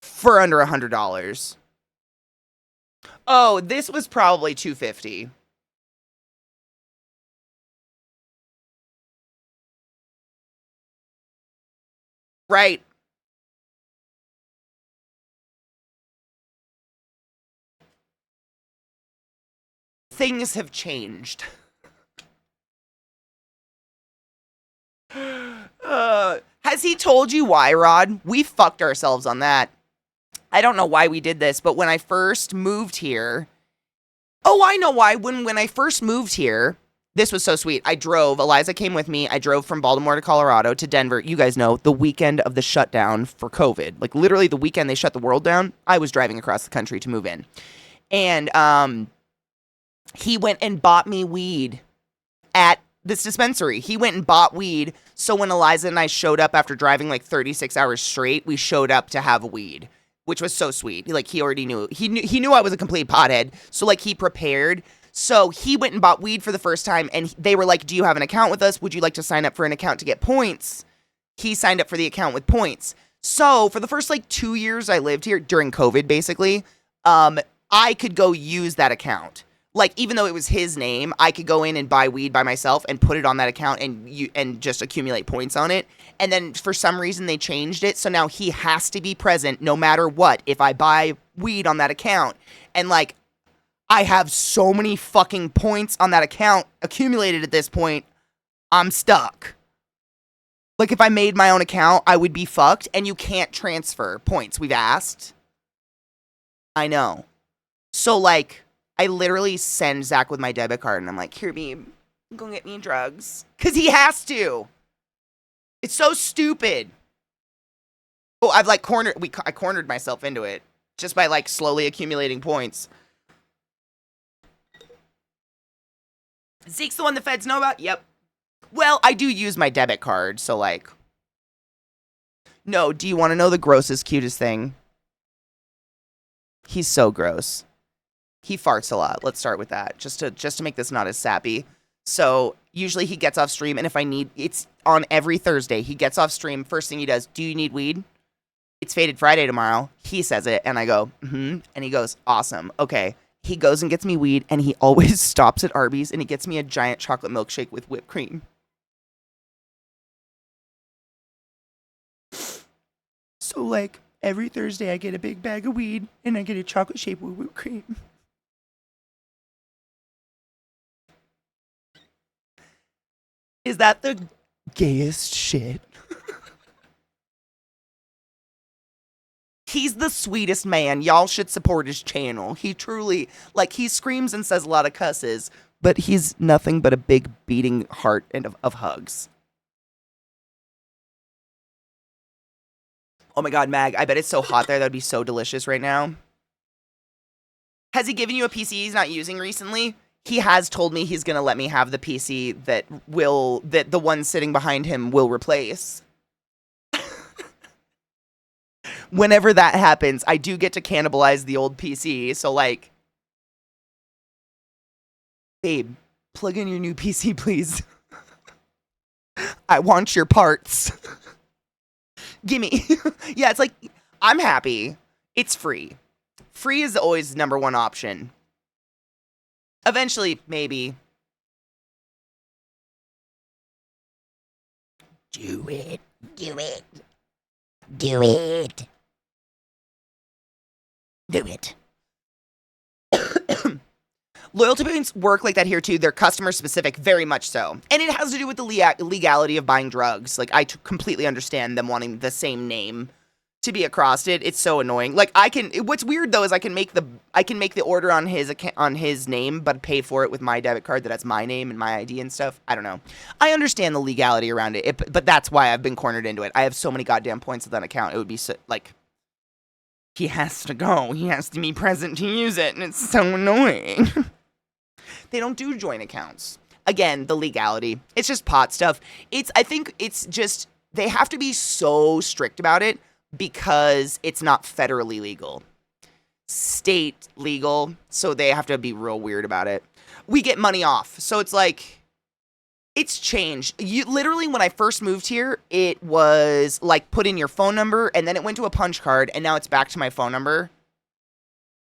Speaker 1: for under $100. Oh, this was probably $250. Right. things have changed. Has he told you why, Rod? We fucked ourselves on that. I don't know why we did this, but when I first moved here... Oh, I know why. When I first moved here, this was so sweet. I drove. Eliza came with me. I drove from Baltimore to Colorado to Denver. You guys know, the weekend of the shutdown for COVID. Like, literally the weekend they shut the world down, I was driving across the country to move in. And he went and bought me weed at this dispensary. He went and bought weed, so when Eliza and I showed up after driving like 36 hours straight, we showed up to have weed, which was so sweet. Like, he already knew. He knew I was a complete pothead, so like he prepared. So he went and bought weed for the first time, and they were like, do you have an account with us? Would you like to sign up for an account to get points? He signed up for the account with points. So for the first like 2 years I lived here, during COVID basically, I could go use that account. Like, even though it was his name, I could go in and buy weed by myself and put it on that account and just accumulate points on it. And then for some reason they changed it, so now he has to be present no matter what if I buy weed on that account. And like, I have so many fucking points on that account accumulated at this point, I'm stuck. Like, if I made my own account, I would be fucked, and you can't transfer points. We've asked. I know. So like, I literally send Zach with my debit card, and I'm like, here, babe, go get me drugs. Because he has to. It's so stupid. Oh, I've like I cornered myself into it just by like slowly accumulating points. Zeke's the one the feds know about? Yep. Well, I do use my debit card, so like. No, do you want to know the grossest, cutest thing? He's so gross. He farts a lot. Let's start with that, just to make this not as sappy. So usually he gets off stream, and if I need, it's on every Thursday. He gets off stream. First thing he does, do you need weed? It's Faded Friday tomorrow. He says it, and I go, and he goes, awesome. Okay. He goes and gets me weed, and he always stops at Arby's, and he gets me a giant chocolate milkshake with whipped cream. So like every Thursday, I get a big bag of weed, and I get a chocolate shake with whipped cream. Is that the gayest shit? He's the sweetest man. Y'all should support his channel. He truly, like, he screams and says a lot of cusses, but he's nothing but a big beating heart and of hugs. Oh my god, Mag, I bet it's so hot there. That would be so delicious right now. Has he given you a PC he's not using recently? He has told me he's going to let me have the PC that the one sitting behind him will replace. Whenever that happens, I do get to cannibalize the old PC. So like, babe, plug in your new PC, please. I want your parts. Gimme. Yeah, it's like, I'm happy. It's free. Free is always number one option. Eventually, maybe. Do it. Do it. Do it. Do it. Loyalty points work like that here too. They're customer specific, very much so. And it has to do with the legality of buying drugs. Like, I completely understand them wanting the same name to be across it. It's so annoying. Like, what's weird though is I can make the order on his account, on his name, but pay for it with my debit card that has my name and my ID and stuff. I don't know. I understand the legality around it, but that's why I've been cornered into it. I have so many goddamn points with that account. It would be so, like, he has to go. He has to be present to use it, and it's so annoying. They don't do joint accounts. Again, the legality. It's just pot stuff. I think it's just, they have to be so strict about it because it's not federally legal. State legal, so they have to be real weird about it. We get money off, so it's like, it's changed. Literally, when I first moved here, it was like, put in your phone number, and then it went to a punch card, and now it's back to my phone number.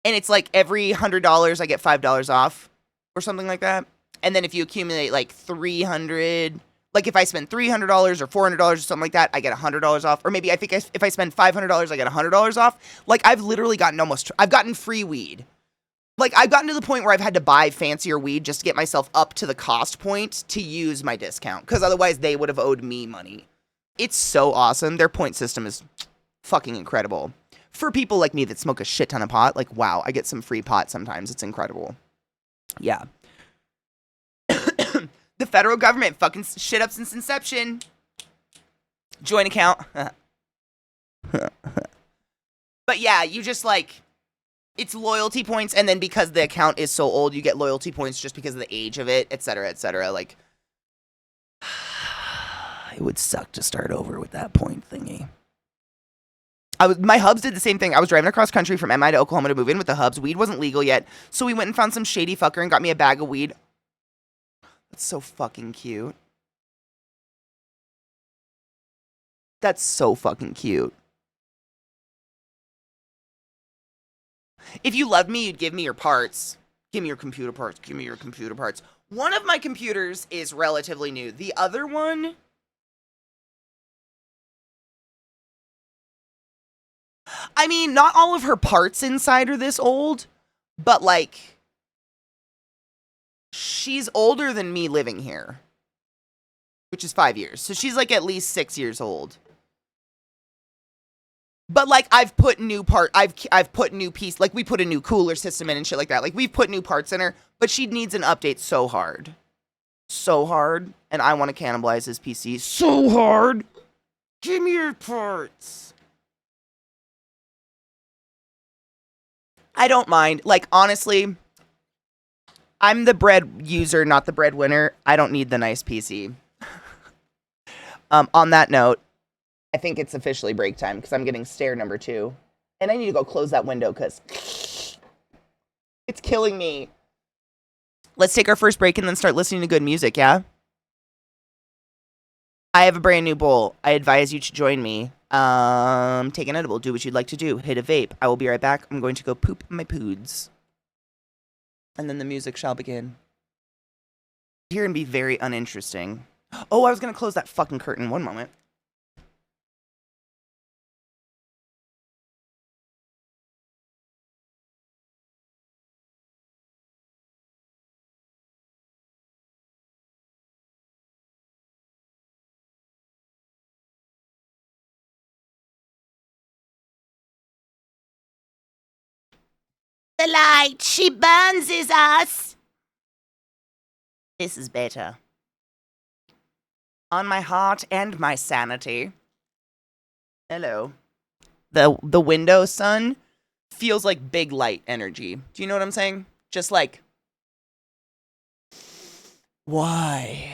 Speaker 1: And it's like every $100, I get $5 off, or something like that. And then if you accumulate like 300, like if I spend $300 or $400 or something like that, I get $100 off. Or maybe I think if I spend $500, I get $100 off. Like, I've literally gotten I've gotten free weed Like, I've gotten to the point where I've had to buy fancier weed just to get myself up to the cost point to use my discount, because otherwise they would have owed me money. It's so awesome. Their point system is fucking incredible. For people like me that smoke a shit ton of pot, like, wow, I get some free pot sometimes. It's incredible. Yeah. The federal government fucking shit up since inception. Joint account. But yeah, you just like, it's loyalty points, and then because the account is so old, you get loyalty points just because of the age of it, etc., etc. Like, it would suck to start over with that point thingy. My hubs did the same thing. I was driving across country from MI to Oklahoma to move in with the hubs. Weed wasn't legal yet, so we went and found some shady fucker and got me a bag of weed. That's so fucking cute. That's so fucking cute. If you loved me, you'd give me your parts. Give me your computer parts. Give me your computer parts. One of my computers is relatively new. The other one, I mean, not all of her parts inside are this old, but like, she's older than me living here, which is 5 years. So she's like at least 6 years old. But like, I've put new piece, like we put a new cooler system in and shit like that. Like, we've put new parts in her, but she needs an update so hard. So hard. And I want to cannibalize this PC so hard. Give me your parts. I don't mind. Like, honestly, I'm the bread user, not the breadwinner. I don't need the nice PC. On that note, I think it's officially break time because I'm getting stare number 2. And I need to go close that window because it's killing me. Let's take our first break and then start listening to good music, yeah? I have a brand new bowl. I advise you to join me. Take an edible. Do what you'd like to do. Hit a vape. I will be right back. I'm going to go poop my poods. And then the music shall begin. Here and be very uninteresting. Oh, I was going to close that fucking curtain. One moment. The light, she burns us. This is better. On my heart and my sanity. Hello. The window sun feels like big light energy. Do you know what I'm saying? Just like, why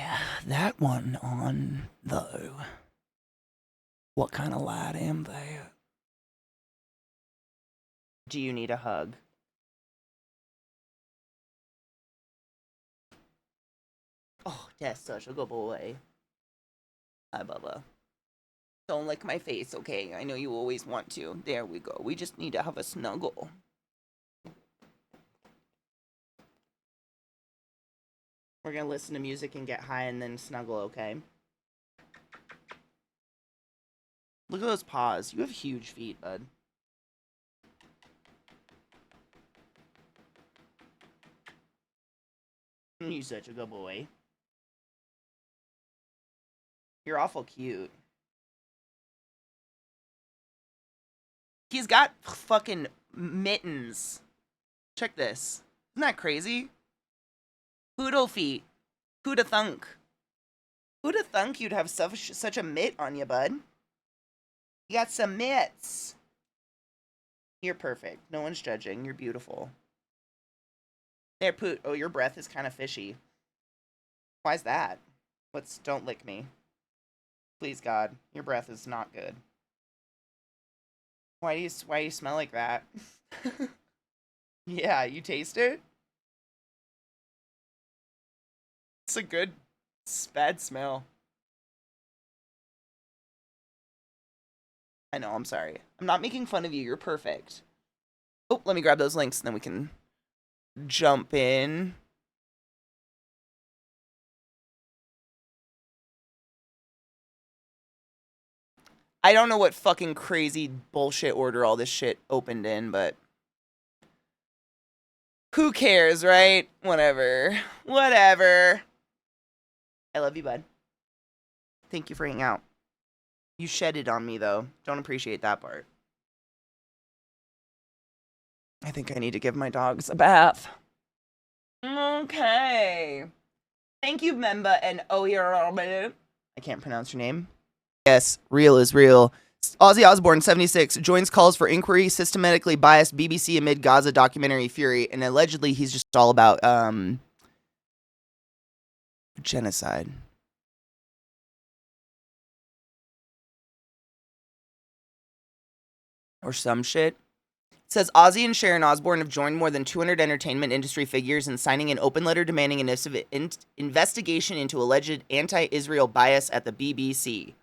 Speaker 1: that one on though? What kind of light am that? Do you need a hug? Oh, that's such a good boy. Hi, Bubba. Don't lick my face, okay? I know you always want to. There we go. We just need to have a snuggle. We're gonna listen to music and get high and then snuggle, okay? Look at those paws. You have huge feet, bud. You're such a good boy. You're awful cute. He's got fucking mittens. Check this. Isn't that crazy? Poodle feet. Who'da thunk? Who'da thunk you'd have such a mitt on you, bud? You got some mitts. You're perfect. No one's judging. You're beautiful. There, Poot. Oh, your breath is kind of fishy. Why's that? Don't lick me. Please, God. Your breath is not good. Why do you smell like that? Yeah, you taste it? It's a good, bad smell. I know, I'm sorry. I'm not making fun of you. You're perfect. Oh, let me grab those links and then we can jump in. I don't know what fucking crazy bullshit order all this shit opened in, but Who cares, right? Whatever. Whatever. I love you, bud. Thank you for hanging out. You shedded on me, though. Don't appreciate that part. I think I need to give my dogs a bath. Okay. Thank you, Memba and I can't pronounce your name. Yes, real is real. Ozzy Osbourne, 76, joins calls for inquiry, systematically biased BBC amid Gaza documentary fury, and allegedly he's just all about genocide. Or some shit. It says Ozzy and Sharon Osbourne have joined more than 200 entertainment industry figures in signing an open letter demanding an investigation into alleged anti-Israel bias at the BBC.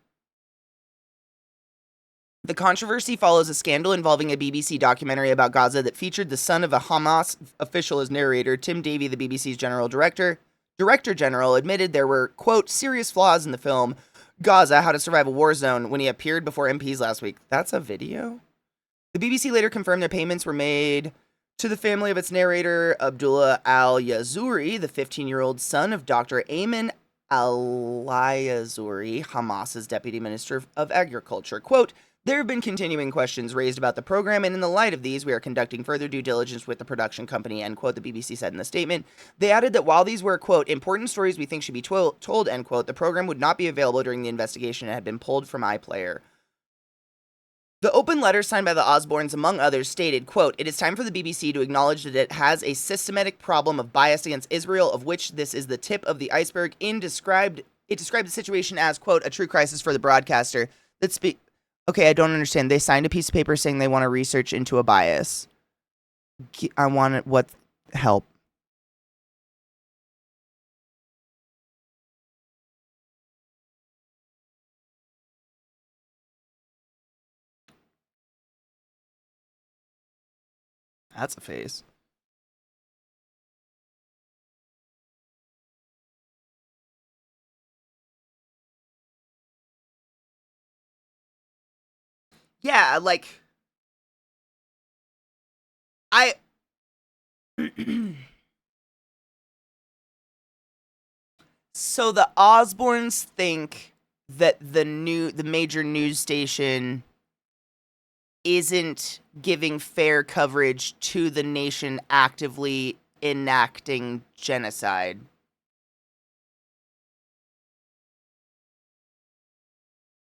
Speaker 1: The controversy follows a scandal involving a BBC documentary about Gaza that featured the son of a Hamas official as narrator. Tim Davie, the BBC's director general, admitted there were, quote, serious flaws in the film Gaza, How to Survive a War Zone when he appeared before MPs last week. That's a video? The BBC later confirmed that payments were made to the family of its narrator, Abdullah al-Yazuri, the 15-year-old son of Dr. Ayman al-Yazuri, Hamas's deputy minister of agriculture. Quote, there have been continuing questions raised about the program, and in the light of these, we are conducting further due diligence with the production company, end quote, the BBC said in the statement. They added that while these were, quote, important stories we think should be told, end quote, the program would not be available during the investigation and had been pulled from iPlayer. The open letter signed by the Osbournes, among others, stated, quote, it is time for the BBC to acknowledge that it has a systematic problem of bias against Israel, of which this is the tip of the iceberg. It described the situation as, quote, a true crisis for the broadcaster. Okay, I don't understand. They signed a piece of paper saying they want to research into a bias. I want it. What help? That's a face. Yeah, like I so the Osbournes think that the major news station isn't giving fair coverage to the nation actively enacting genocide.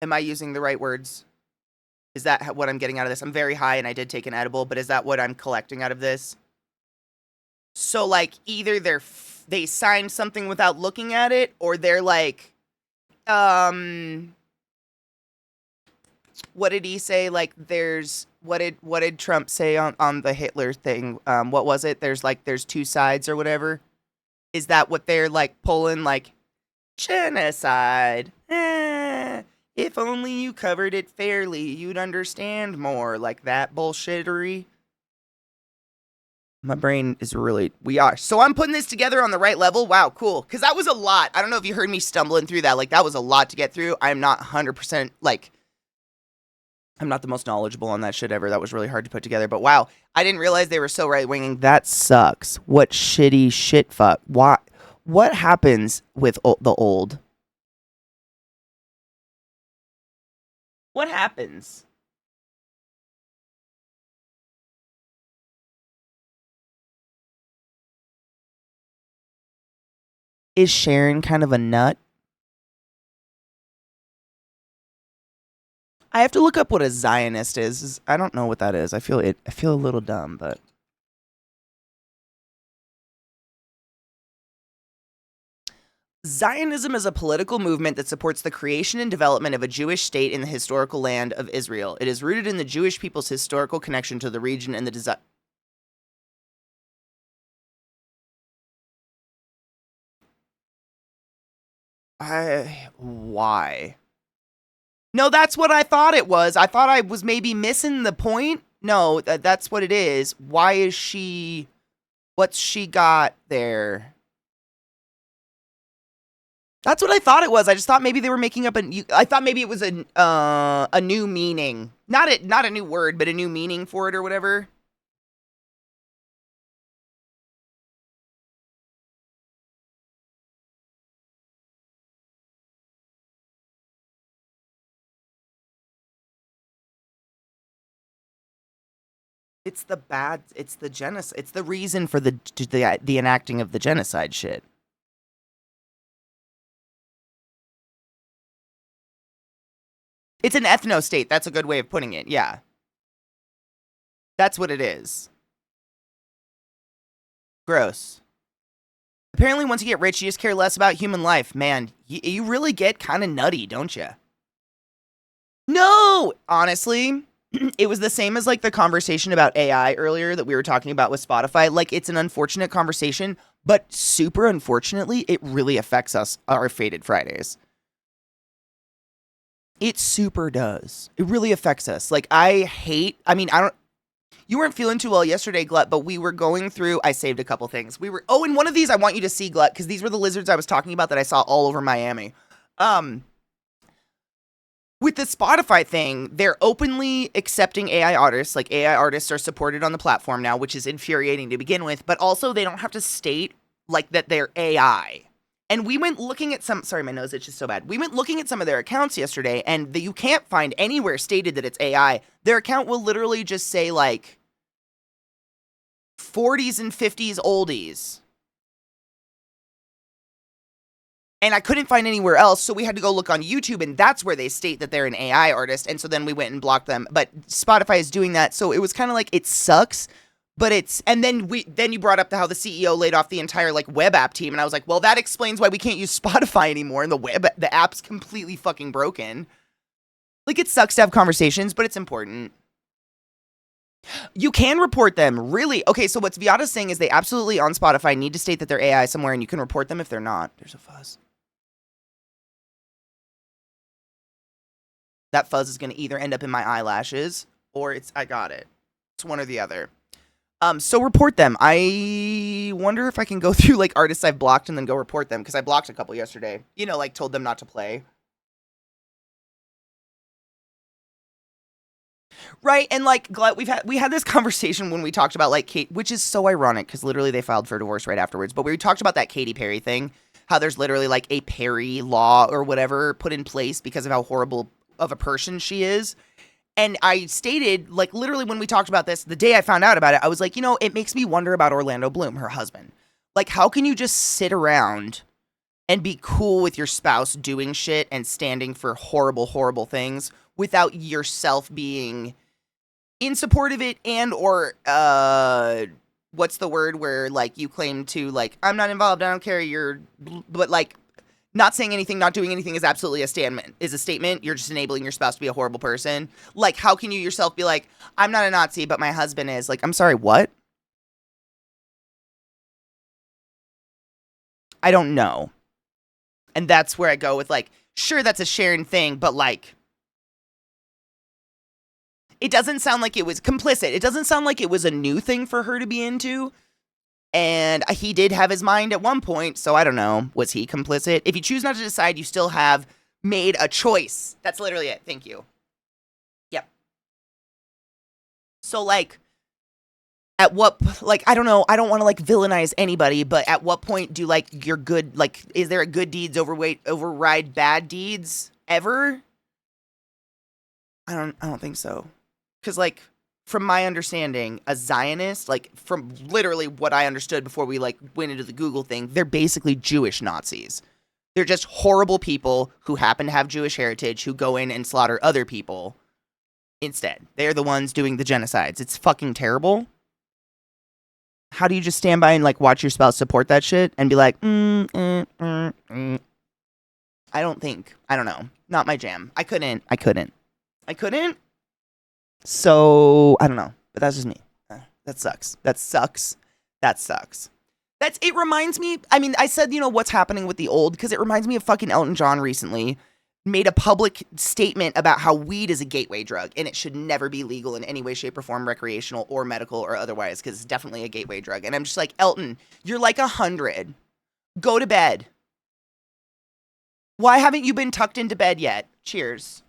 Speaker 1: Am I using the right words? Is that what I'm getting out of this? I'm very high and I did take an edible, but is that what I'm collecting out of this? So, like, either they signed something without looking at it, or they're like, what did he say? Like, what did Trump say on the Hitler thing? What was it? There's two sides or whatever. Is that what they're like pulling? Like, genocide. If only you covered it fairly, you'd understand more. Like that bullshittery. My brain is we are. So I'm putting this together on the right level. Wow, cool. Because that was a lot. I don't know if you heard me stumbling through that. Like, that was a lot to get through. I'm not 100%, like, I'm not the most knowledgeable on that shit ever. That was really hard to put together. But wow, I didn't realize they were so right-winging. That sucks. What shitty shit fuck. What happens with the old? What happens? Is Sharon kind of a nut? I have to look up what a Zionist is. I don't know what that is. I feel a little dumb, but Zionism is a political movement that supports the creation and development of a Jewish state in the historical land of Israel. It is rooted in the Jewish people's historical connection to the region and the desire. Why? No, that's what I thought it was. I thought I was maybe missing the point. No, that's what it is. Why is she... What's she got there? That's what I thought it was. I just thought maybe they were making up I thought maybe it was a new meaning. Not a new word, but a new meaning for it or whatever. It's the genocide. It's the reason for the enacting of the genocide shit. It's an ethno state. That's a good way of putting it. Yeah. That's what it is. Gross. Apparently, once you get rich, you just care less about human life. Man, you really get kind of nutty, don't you? No! Honestly, it was the same as like the conversation about AI earlier that we were talking about with Spotify. Like, it's an unfortunate conversation, but super unfortunately, it really affects us, our Faded Fridays. It super does. It really affects us. Like, I mean, you weren't feeling too well yesterday, Glut, but we were going through, I saved a couple things. And one of these I want you to see, Glut, because these were the lizards I was talking about that I saw all over Miami. With the Spotify thing, they're openly accepting AI artists. Like, AI artists are supported on the platform now, which is infuriating to begin with, but also they don't have to state, like, that they're AI. And we went looking at sorry, my nose itches so bad. We went looking at some of their accounts yesterday, and you can't find anywhere stated that it's AI. Their account will literally just say, like, 40s and 50s oldies. And I couldn't find anywhere else, so we had to go look on YouTube, and that's where they state that they're an AI artist, and so then we went and blocked them. But Spotify is doing that, so it was kind of like, it sucks, but and then you brought up how the CEO laid off the entire, like, web app team, and I was like, well, that explains why we can't use Spotify anymore, and the app's completely fucking broken. Like, it sucks to have conversations, but it's important. You can report them, really. Okay, so what Viata's saying is they absolutely, on Spotify, need to state that they're AI somewhere, and you can report them if they're not. There's a fuzz. That fuzz is going to either end up in my eyelashes, or I got it. It's one or the other. So report them. I wonder if I can go through, like, artists I've blocked and then go report them, because I blocked a couple yesterday. You know, like, told them not to play. Right, and like, we had this conversation when we talked about, like, Kate, which is so ironic because literally they filed for divorce right afterwards. But we talked about that Katy Perry thing, how there's literally like a Perry law or whatever put in place because of how horrible of a person she is. And I stated, like, literally when we talked about this, the day I found out about it, I was like, you know, it makes me wonder about Orlando Bloom, her husband. Like, how can you just sit around and be cool with your spouse doing shit and standing for horrible, horrible things without yourself being in support of it, and or what's the word where, like, you claim to, like, I'm not involved, I don't care, but, like, not saying anything, not doing anything is absolutely a statement. You're just enabling your spouse to be a horrible person. Like, how can you yourself be like, I'm not a Nazi, but my husband is? Like, I'm sorry, what? I don't know. And that's where I go with, like, sure, that's a Sharon thing, but, like, it doesn't sound like it was complicit. It doesn't sound like it was a new thing for her to be into. And he did have his mind at one point, so I don't know. Was he complicit? If you choose not to decide, you still have made a choice. That's literally it. Thank you. Yep. So, like, at what, like, I don't know. I don't want to, like, villainize anybody, but at what point do, like, your good, like, is there a good deeds override bad deeds ever? I don't think so. Because, like, from my understanding, a Zionist, like, from literally what I understood before we, like, went into the Google thing, they're basically Jewish Nazis. They're just horrible people who happen to have Jewish heritage who go in and slaughter other people instead. They're the ones doing the genocides. It's fucking terrible. How do you just stand by and, like, watch your spouse support that shit and be like, I don't know. Not my jam. I couldn't. So, I don't know. But that's just me. That sucks. It reminds me, I mean, I said, you know, what's happening with the old, because it reminds me of fucking Elton John recently made a public statement about how weed is a gateway drug, and it should never be legal in any way, shape, or form, recreational or medical or otherwise, because it's definitely a gateway drug. And I'm just like, Elton, you're like 100. Go to bed. Why haven't you been tucked into bed yet? Cheers.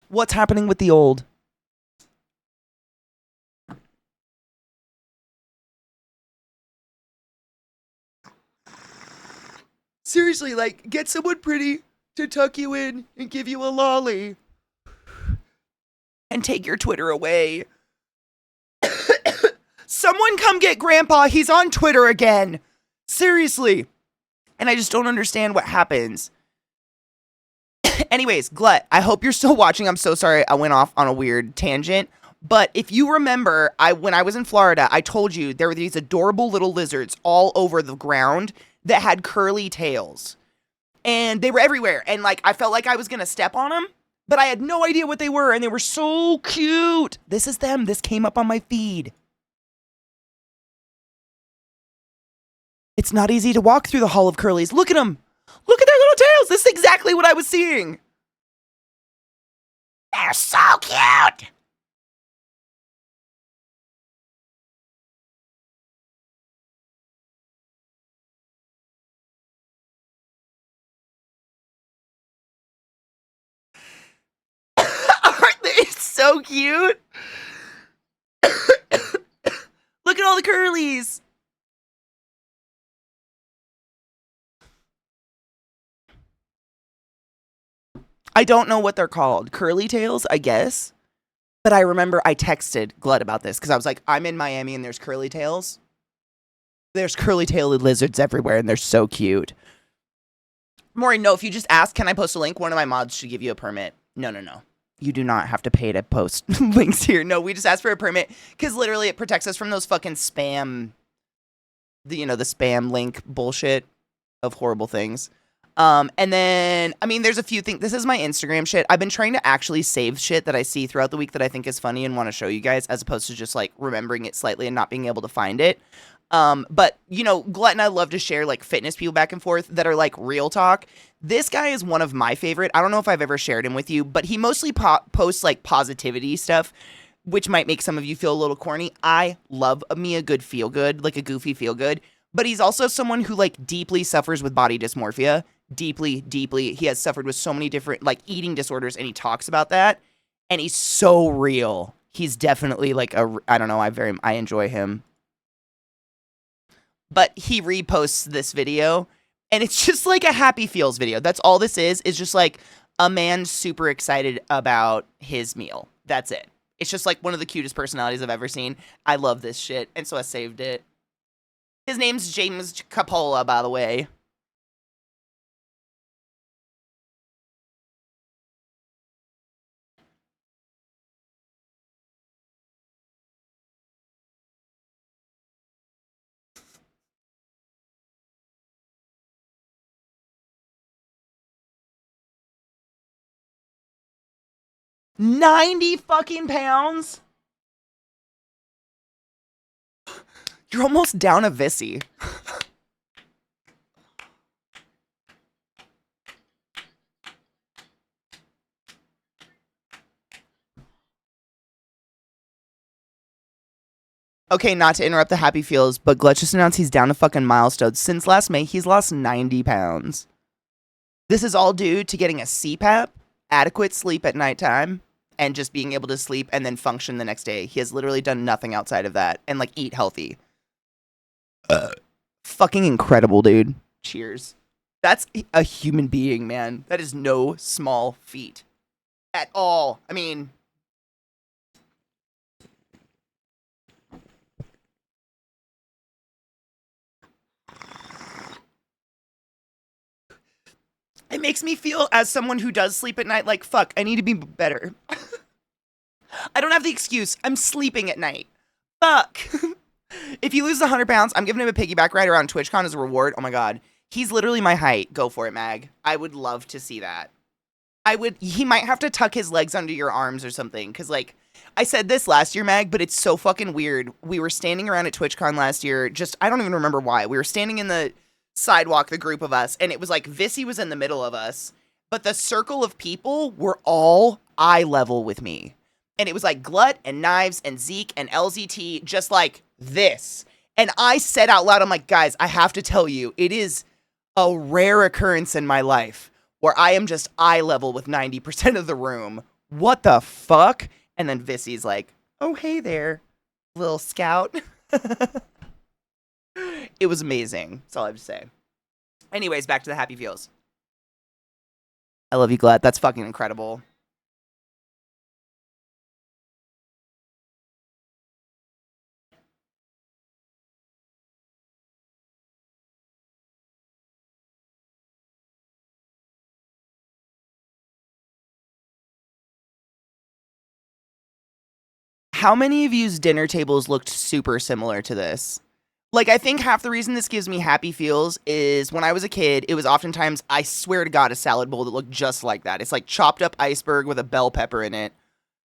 Speaker 1: What's happening with the old? Seriously, like, get someone pretty to tuck you in and give you a lolly. And take your Twitter away. Someone come get Grandpa. He's on Twitter again. Seriously. And I just don't understand what happens. Anyways, Glut, I hope you're still watching. I'm so sorry I went off on a weird tangent. But if you remember, when I was in Florida, I told you there were these adorable little lizards all over the ground that had curly tails. And they were everywhere. And like, I felt like I was going to step on them, but I had no idea what they were. And they were so cute. This is them. This came up on my feed. It's not easy to walk through the Hall of Curlies. Look at them. Look at their little tails. This is exactly what I was seeing. They're so cute. Aren't they so cute? Look at all the curlies. I don't know what they're called. Curly tails, I guess. But I remember I texted Glut about this because I was like, I'm in Miami and there's curly tails. There's curly tailed lizards everywhere and they're so cute. Maureen, no, if you just ask, can I post a link? One of my mods should give you a permit. No. You do not have to pay to post links here. No, we just ask for a permit because literally it protects us from those fucking spam, the spam link bullshit of horrible things. And then, I mean, there's a few things. This is my Instagram shit. I've been trying to actually save shit that I see throughout the week that I think is funny and want to show you guys, as opposed to just like remembering it slightly and not being able to find it. But Glut and I love to share like fitness people back and forth that are like real talk. This guy is one of my favorite. I don't know if I've ever shared him with you, but he mostly posts like positivity stuff, which might make some of you feel a little corny. I love me a good feel good, like a goofy feel good. But he's also someone who like deeply suffers with body dysmorphia. Deeply. He has suffered with so many different like eating disorders, and he talks about that. And he's so real. He's definitely like I don't know. I enjoy him. But he reposts this video, and it's just like a happy feels video. That's all this is just like a man super excited about his meal. That's it. It's just like one of the cutest personalities I've ever seen. I love this shit, and so I saved it. His name's James Capola, by the way. $90 fucking pounds? You're almost down a Vissy. Okay, not to interrupt the happy feels, but Glut just announced he's down a fucking milestone. Since last May, he's lost 90 pounds. This is all due to getting a CPAP, adequate sleep at nighttime, and just being able to sleep and then function the next day. He has literally done nothing outside of that, and like eat healthy. Fucking incredible, dude. Cheers. That's a human being, man. That is no small feat at all. I mean, it makes me feel, as someone who does sleep at night, like, fuck, I need to be better. I don't have the excuse. I'm sleeping at night. Fuck. If he loses 100 pounds, I'm giving him a piggyback ride around TwitchCon as a reward. Oh my god. He's literally my height. Go for it, Mag. I would love to see that. He might have to tuck his legs under your arms or something. Because, like, I said this last year, Mag, but it's so fucking weird. We were standing around at TwitchCon last year. I don't even remember why. We were standing in the sidewalk, the group of us, and it was like Vissy was in the middle of us, but the circle of people were all eye level with me. And it was like Glut and Knives and Zeke and LZT, just like this. And I said out loud, I'm like, guys, I have to tell you, it is a rare occurrence in my life where I am just eye level with 90% of the room. What the fuck? And then Vissy's like, oh, hey there, little scout. It was amazing. That's all I have to say. Anyways, back to the happy feels. I love you, Glut. That's fucking incredible. How many of you's dinner tables looked super similar to this? Like, I think half the reason this gives me happy feels is when I was a kid, it was oftentimes, I swear to God, a salad bowl that looked just like that. It's like chopped up iceberg with a bell pepper in it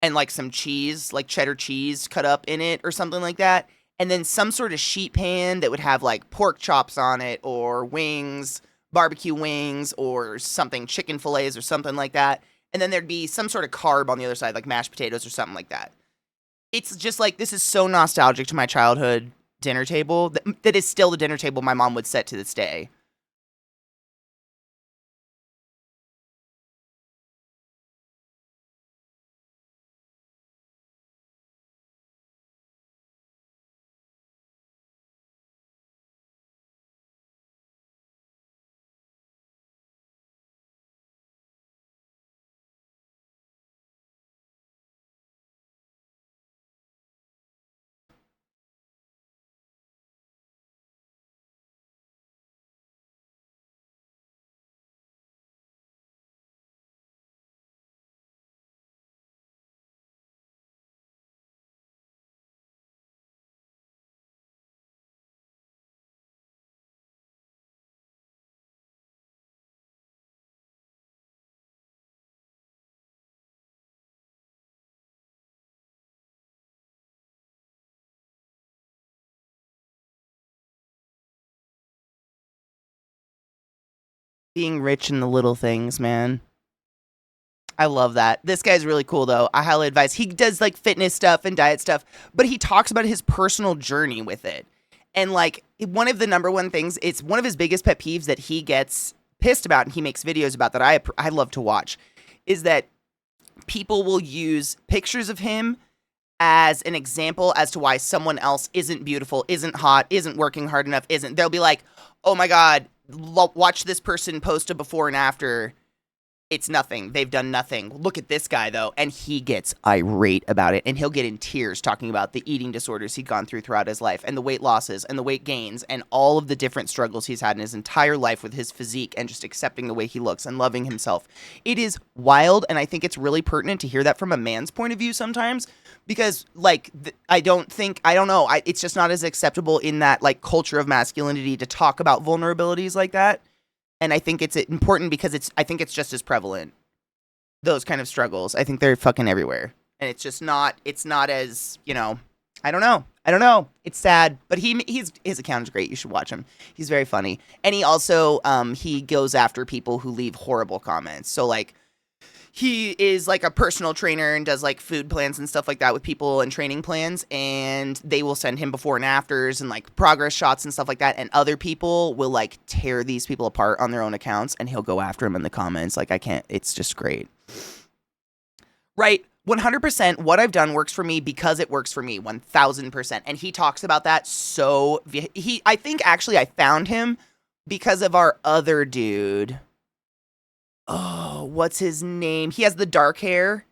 Speaker 1: and like some cheese, like cheddar cheese cut up in it or something like that. And then some sort of sheet pan that would have like pork chops on it or wings, barbecue wings or something, chicken fillets or something like that. And then there'd be some sort of carb on the other side, like mashed potatoes or something like that. It's just like, this is so nostalgic to my childhood dinner table that is still the dinner table my mom would set to this day. Being rich in the little things, man. I love that. This guy's really cool, though. I highly advise. He does like fitness stuff and diet stuff, but he talks about his personal journey with it. And like one of the number one things, it's one of his biggest pet peeves that he gets pissed about and he makes videos about that I love to watch, is that people will use pictures of him as an example as to why someone else isn't beautiful, isn't hot, isn't working hard enough, isn't. They'll be like, oh my God, watch this person post a before and after. It's nothing. They've done nothing. Look at this guy, though. And he gets irate about it. And he'll get in tears talking about the eating disorders he'd gone through throughout his life and the weight losses and the weight gains and all of the different struggles he's had in his entire life with his physique and just accepting the way he looks and loving himself. It is wild. And I think it's really pertinent to hear that from a man's point of view sometimes because, like, I don't know. It's just not as acceptable in that, like, culture of masculinity to talk about vulnerabilities like that. And I think it's important because I think it's just as prevalent. Those kind of struggles. I think they're fucking everywhere. And it's just not, it's not as, I don't know. It's sad, but his account is great. You should watch him. He's very funny. And he also, he goes after people who leave horrible comments. So like, he is like a personal trainer and does like food plans and stuff like that with people and training plans. And they will send him before and afters and like progress shots and stuff like that. And other people will like tear these people apart on their own accounts and he'll go after them in the comments. Like, it's just great. Right. 100% what I've done works for me because it works for me 1000%. And he talks about that. So I think actually I found him because of our other dude. Oh, what's his name? He has the dark hair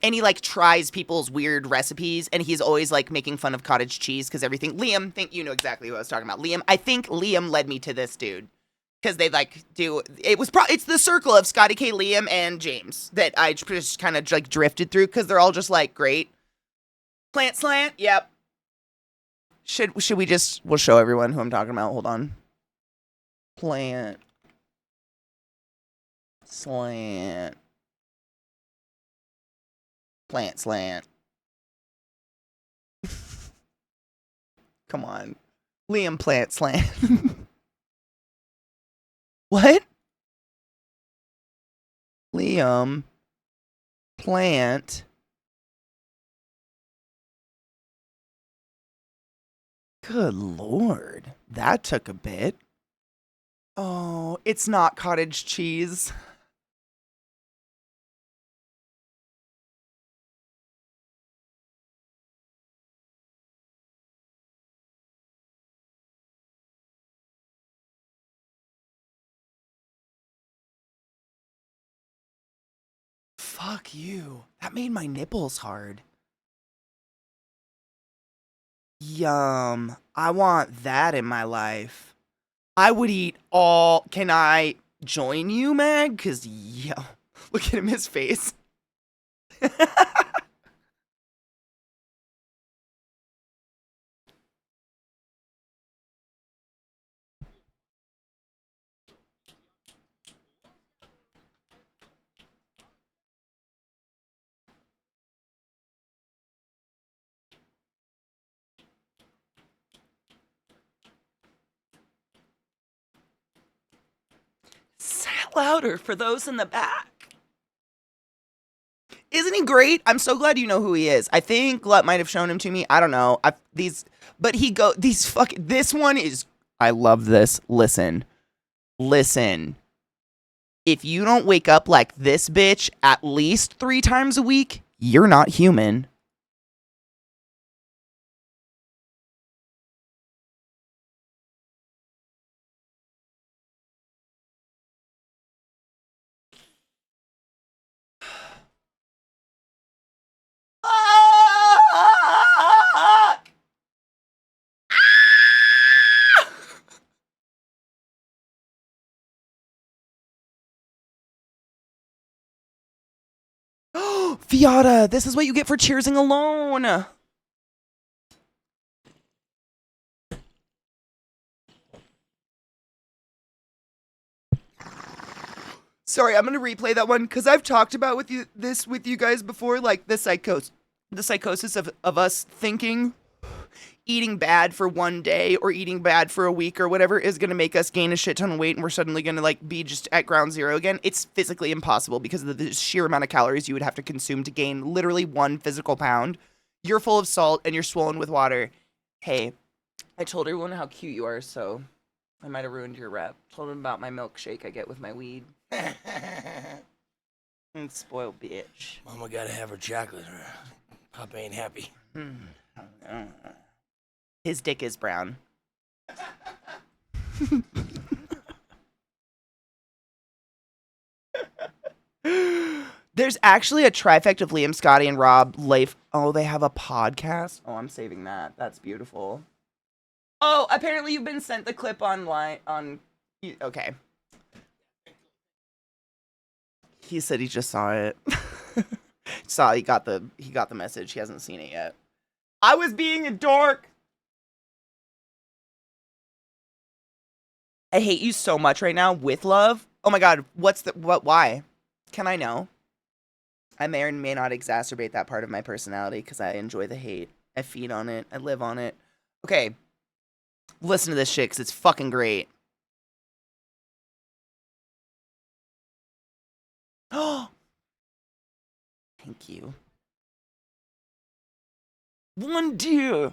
Speaker 1: and he like tries people's weird recipes and he's always like making fun of cottage cheese because everything. Liam, think you know exactly what I was talking about. Liam, I think Liam led me to this dude because they like do, it's the circle of Scotty K, Liam, and James that I just kind of like drifted through because they're all just like great. Plant slant, yep. Should we'll show everyone who I'm talking about. Hold on. Plant slant. Plant slant. Come on. Liam Plant Slant. What? Liam Plant. Good Lord. That took a bit. Oh, it's not cottage cheese. Fuck you. That made my nipples hard. Yum. I want that in my life. I would eat all. Can I join you, Meg? Because, yeah. Look at him, his face. louder for those in the back. Isn't he great? I'm so glad you know who he is. I think Glut might have shown him to me. I don't know. This one is, I love this. Listen. If you don't wake up like this bitch at least 3 times a week, you're not human. Fiata, this is what you get for cheersing alone. Sorry, I'm gonna replay that one because I've talked about this with you guys before, like the psychosis of us thinking eating bad for one day or eating bad for a week or whatever is gonna make us gain a shit ton of weight and we're suddenly gonna like be just at ground zero again. It's physically impossible because of the sheer amount of calories you would have to consume to gain literally 1 physical pound. You're full of salt and you're swollen with water. Hey, I told everyone how cute you are, so I might have ruined your rep. Told them about my milkshake I get with my weed. Spoiled bitch.
Speaker 3: Mama gotta have her chocolate or Papa ain't happy.
Speaker 1: His dick is brown. There's actually a trifecta of Liam, Scotty, and Rob Leif. Oh, they have a podcast? Oh, I'm saving that. That's beautiful. Oh, apparently you've been sent the clip online okay. He said he just saw it. He got the message. He hasn't seen it yet. I was being a dork. I hate you so much right now with love. Oh my god, why? Can I know? I may or may not exacerbate that part of my personality because I enjoy the hate. I feed on it. I live on it. Okay. Listen to this shit because it's fucking great. Oh, thank you. One dear.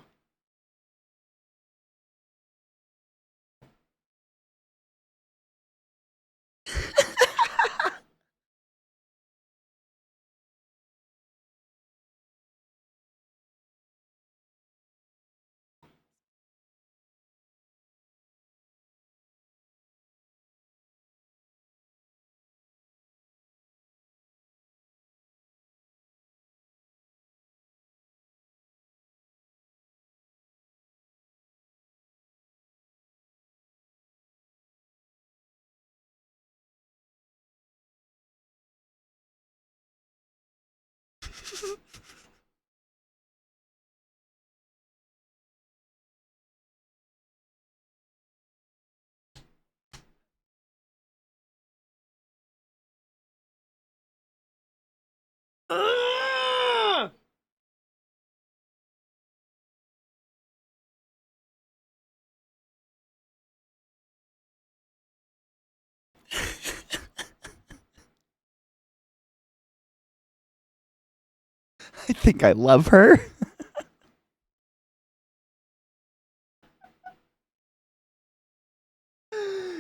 Speaker 1: I think I love her.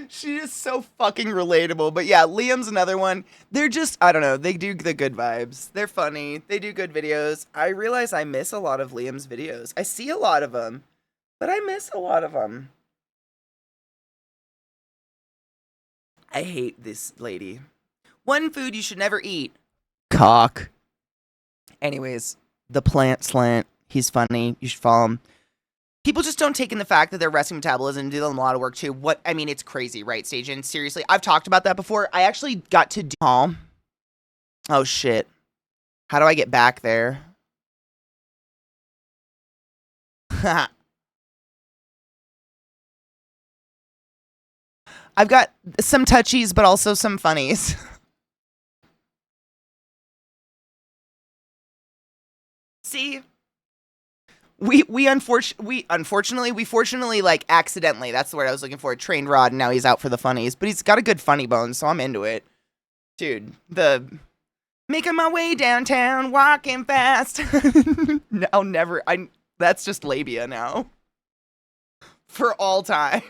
Speaker 1: She is so fucking relatable. But yeah, Liam's another one. They're just, I don't know, they do the good vibes. They're funny. They do good videos. I realize I miss a lot of Liam's videos. I see a lot of them, but I miss a lot of them. I hate this lady. One food you should never eat. Cock. Anyways, the plant slant. He's funny. You should follow him. People just don't take in the fact that their resting metabolism and do them a lot of work too. It's crazy, right, Stajan? Seriously, I've talked about that before. I actually got to do... Oh, shit. How do I get back there? I've got some touchies, but also some funnies. See? fortunately, like, accidentally, that's the word I was looking for, trained Rod, and now he's out for the funnies. But he's got a good funny bone, so I'm into it. Dude, the making my way downtown, walking fast. That's just labia now. For all time.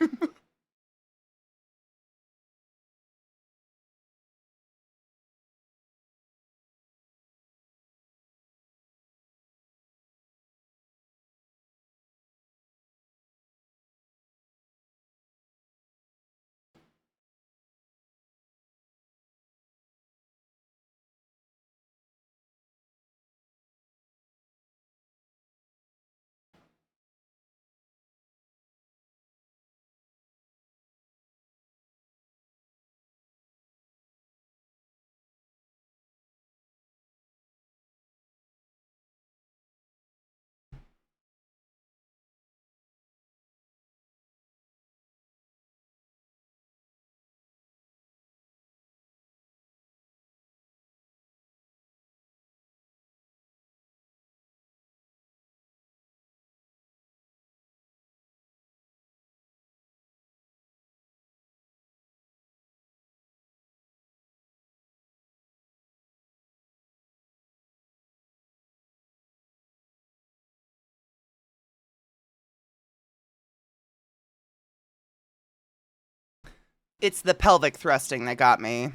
Speaker 1: It's the pelvic thrusting that got me.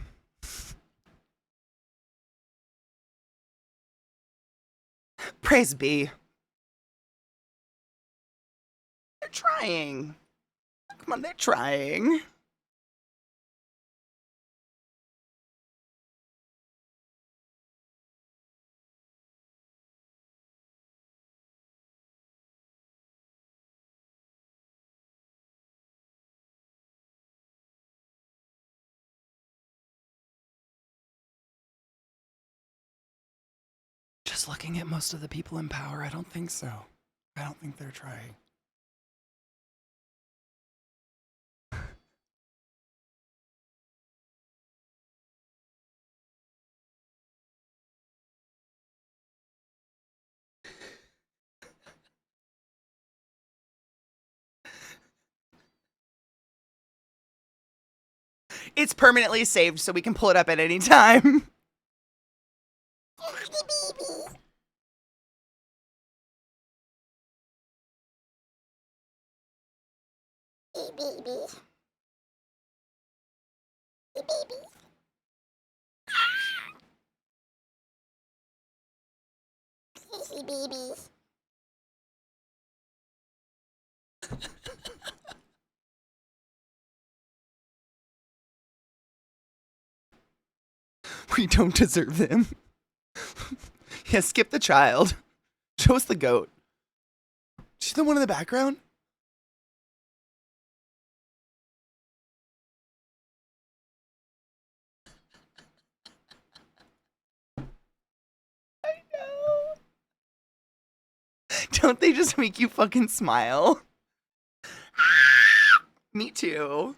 Speaker 1: Praise be. They're trying. Come on, they're trying. Just looking at most of the people in power, I don't think so. I don't think they're trying. It's permanently saved so we can pull it up at any time. We don't deserve them. Yeah, skip the child. Show us the goat. She's the one in the background? I know. Don't they just make you fucking smile? Me too.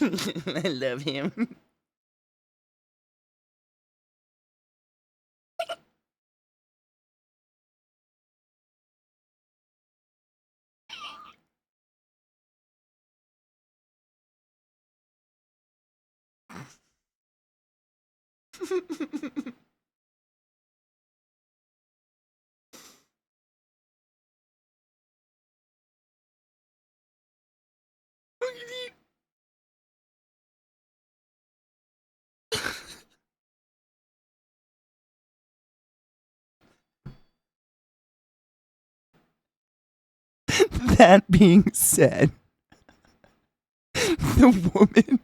Speaker 1: I love him. That being said, the woman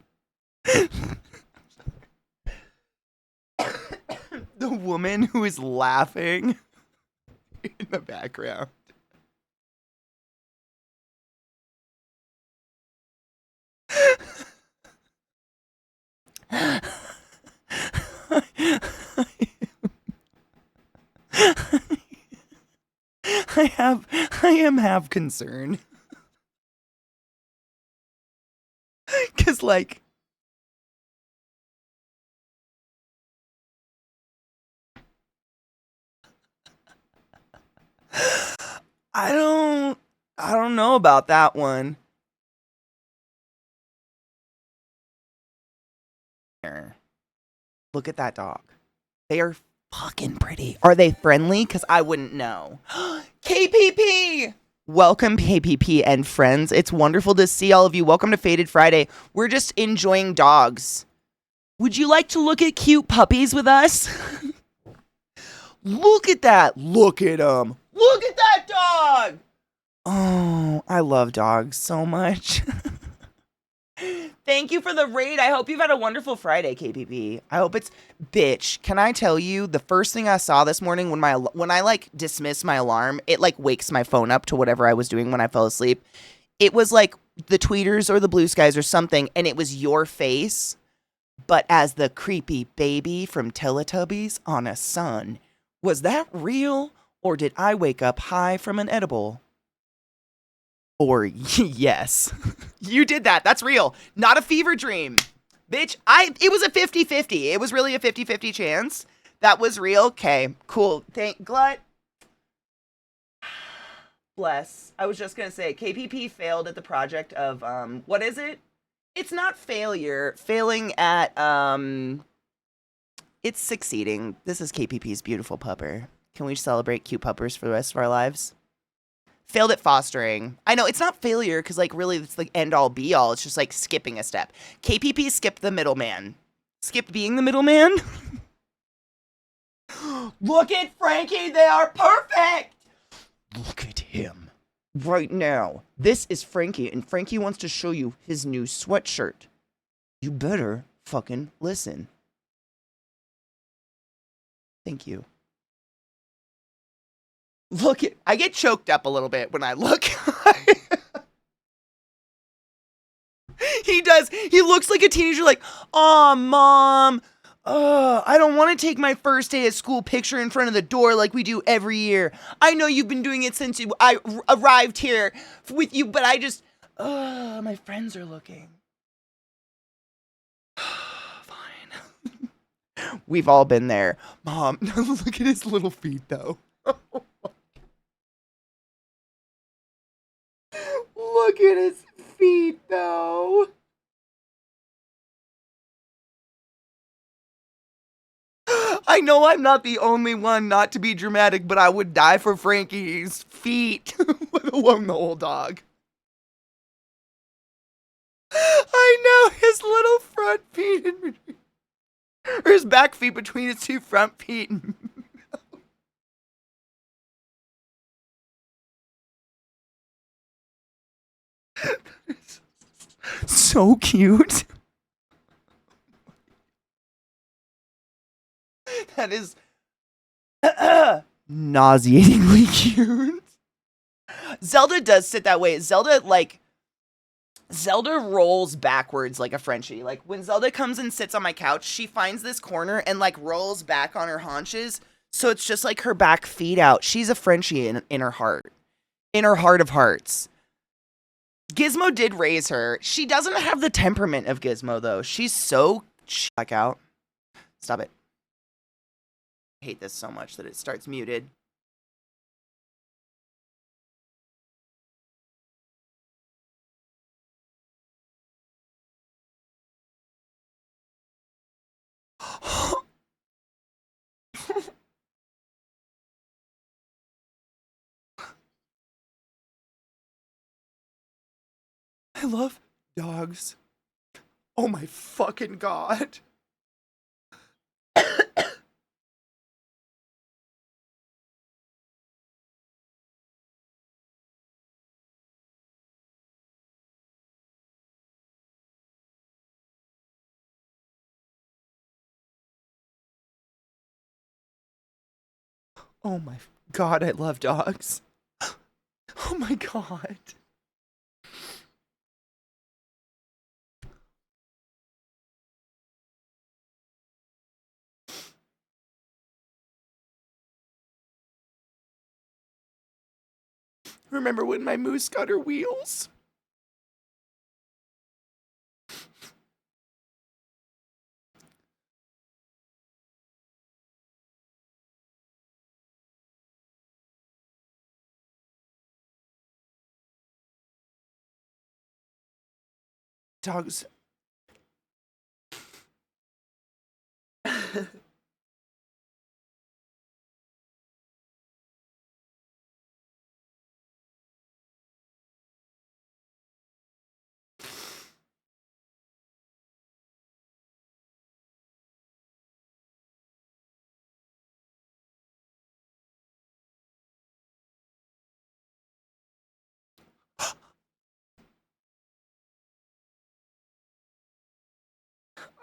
Speaker 1: the woman who is laughing in the background. I am half concerned. Like, I don't know about that one. Here. Look at that dog. They are fucking pretty. Are they friendly? Because I wouldn't know. KPP! Welcome, KPP and friends. It's wonderful to see all of you. Welcome to Faded Friday. We're just enjoying dogs. Would you like to look at cute puppies with us? Look at that. Look at him. Look at that dog. Oh, I love dogs so much. Thank you for the raid. I hope you've had a wonderful Friday, KPP. I hope it's... Bitch, can I tell you, the first thing I saw this morning when I like dismiss my alarm, it like wakes my phone up to whatever I was doing when I fell asleep. It was like the tweeters or the blue skies or something, and it was your face, but as the creepy baby from Teletubbies on a sun. Was that real, or did I wake up high from an edible? Or yes, you did that. That's real. Not a fever dream. Bitch, it was a 50-50. It was really a 50-50 chance. That was real. Okay, cool. Thank Glut. Bless. I was just going to say, KPP failed at the project of, what is it? It's not failure. Failing at, it's succeeding. This is KPP's beautiful pupper. Can we celebrate cute puppers for the rest of our lives? Failed at fostering. I know, it's not failure, because, like, really, it's, like, end-all, be-all. It's just, like, skipping a step. KPP skipped the middleman. Skipped being the middleman? Look at Frankie! They are perfect! Look at him. Right now. This is Frankie, and Frankie wants to show you his new sweatshirt. You better fucking listen. Thank you. Look at, I get choked up a little bit when I look. He does. He looks like a teenager like, "Aw, Mom, I don't want to take my first day of school picture in front of the door like we do every year. I know you've been doing it since I arrived here with you, but I just, my friends are looking." Fine. We've all been there. Mom, look at his little feet, though. Look at his feet, though. I know I'm not the only one not to be dramatic, but I would die for Frankie's feet, let alone the whole dog. I know, his little front feet in between, or his back feet between his two front feet. So cute. That is nauseatingly cute. Zelda does sit that way. Zelda rolls backwards like a Frenchie. Like, when Zelda comes and sits on my couch, she finds this corner and, like, rolls back on her haunches. So it's just, like, her back feet out. She's a Frenchie in her heart. In her heart of hearts. Gizmo did raise her. She doesn't have the temperament of Gizmo, though. She's so... Back out. Stop it. I hate this so much that it starts muted. I love dogs. Oh my fucking god. Oh my god, I love dogs. Oh my god. Remember when my moose got her wheels? Dogs.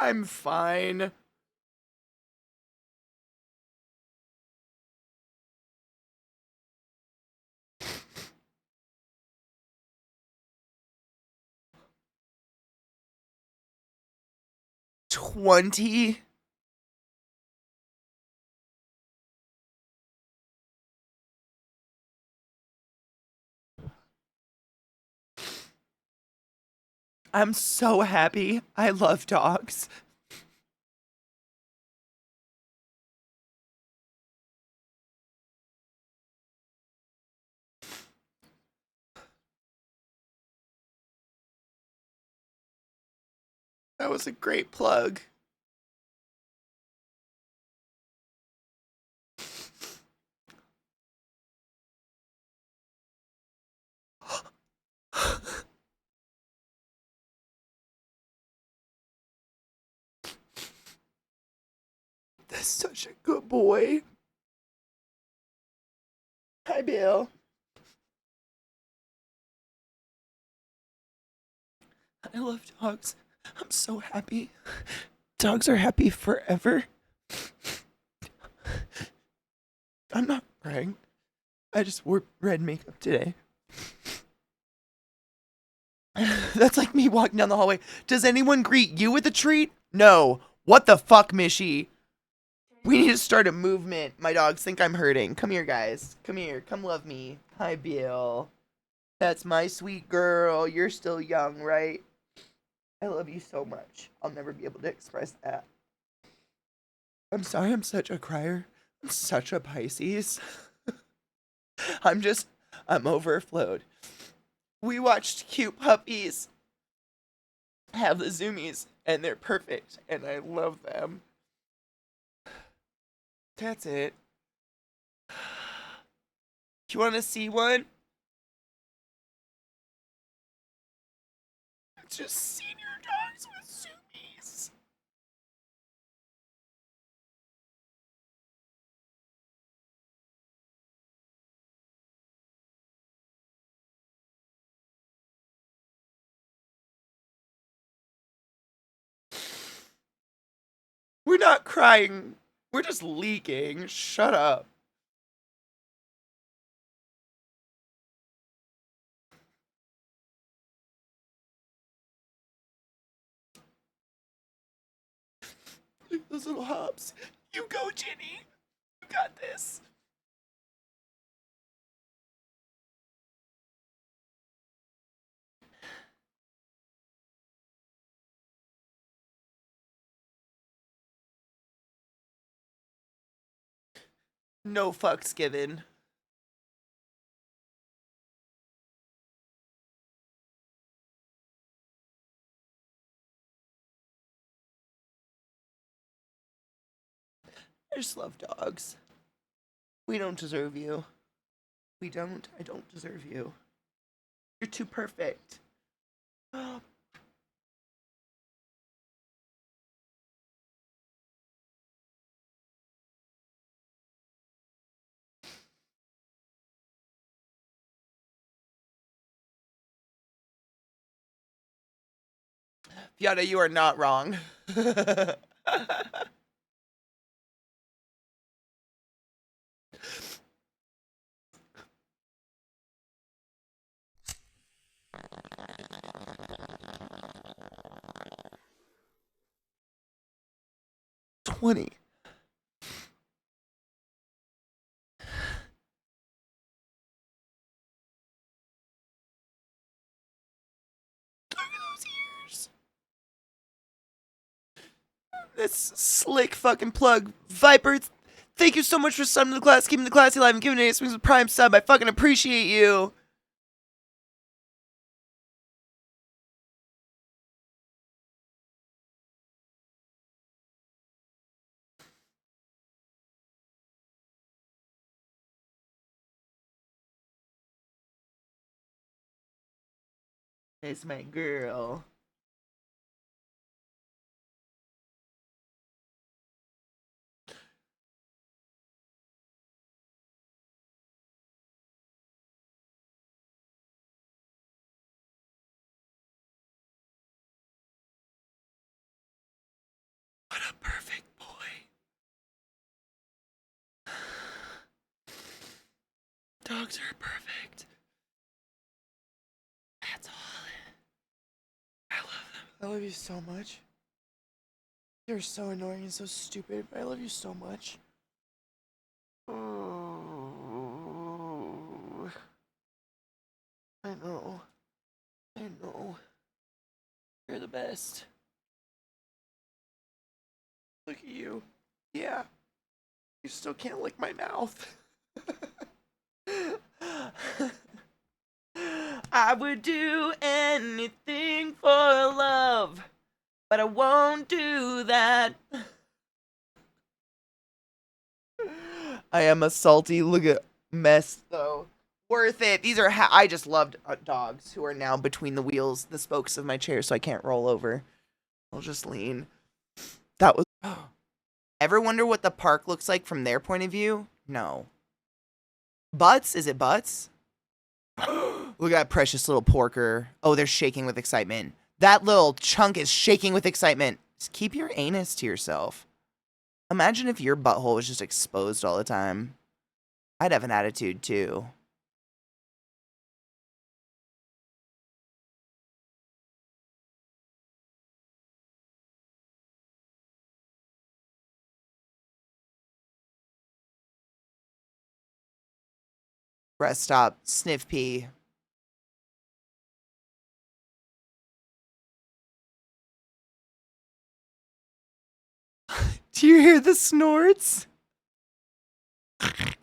Speaker 1: I'm fine. $20? I'm so happy. I love dogs. That was a great plug. That's such a good boy. Hi, Bill. I love dogs. I'm so happy. Dogs are happy forever. I'm not crying. I just wore red makeup today. That's like me walking down the hallway. Does anyone greet you with a treat? No. What the fuck, Mishy? We need to start a movement. My dogs think I'm hurting. Come here, guys. Come here. Come love me. Hi, Bill. That's my sweet girl. You're still young, right? I love you so much. I'll never be able to express that. I'm sorry I'm such a crier. I'm such a Pisces. I'm overflowed. We watched cute puppies have the zoomies, and they're perfect, and I love them. That's it. You want to see one? It's just senior dogs with zoomies. We're not crying. We're just leaking. Shut up. Look at those little hops. You go, Ginny. You got this. No fucks given. I just love dogs. We don't deserve you. We don't. I don't deserve you. You're too perfect. Fiona, you are not wrong. 20. Look at those ears. This slick fucking plug. Viper, thank you so much for subbing to the class, keeping the classy alive, and giving it a prime sub. I fucking appreciate you. It's my girl. What a perfect boy. Dogs are perfect. That's all. I love them. I love you so much. You're so annoying and so stupid, but I love you so much. Oh, I know. I know. You're the best. Look at you. Yeah. You still can't lick my mouth. I would do anything for love, but I won't do that. I am a salty look at mess though. Worth it. These are I just loved dogs who are now between the wheels, the spokes of my chair, so I can't roll over. I'll just lean. That was. Ever wonder what the park looks like from their point of view? No. Butts? Is it Butts? Look at that precious little porker. Oh, they're shaking with excitement. That little chunk is shaking with excitement. Just keep your anus to yourself. Imagine if your butthole was just exposed all the time. I'd have an attitude too. Rest stop. Sniff pee. Do you hear the snorts? I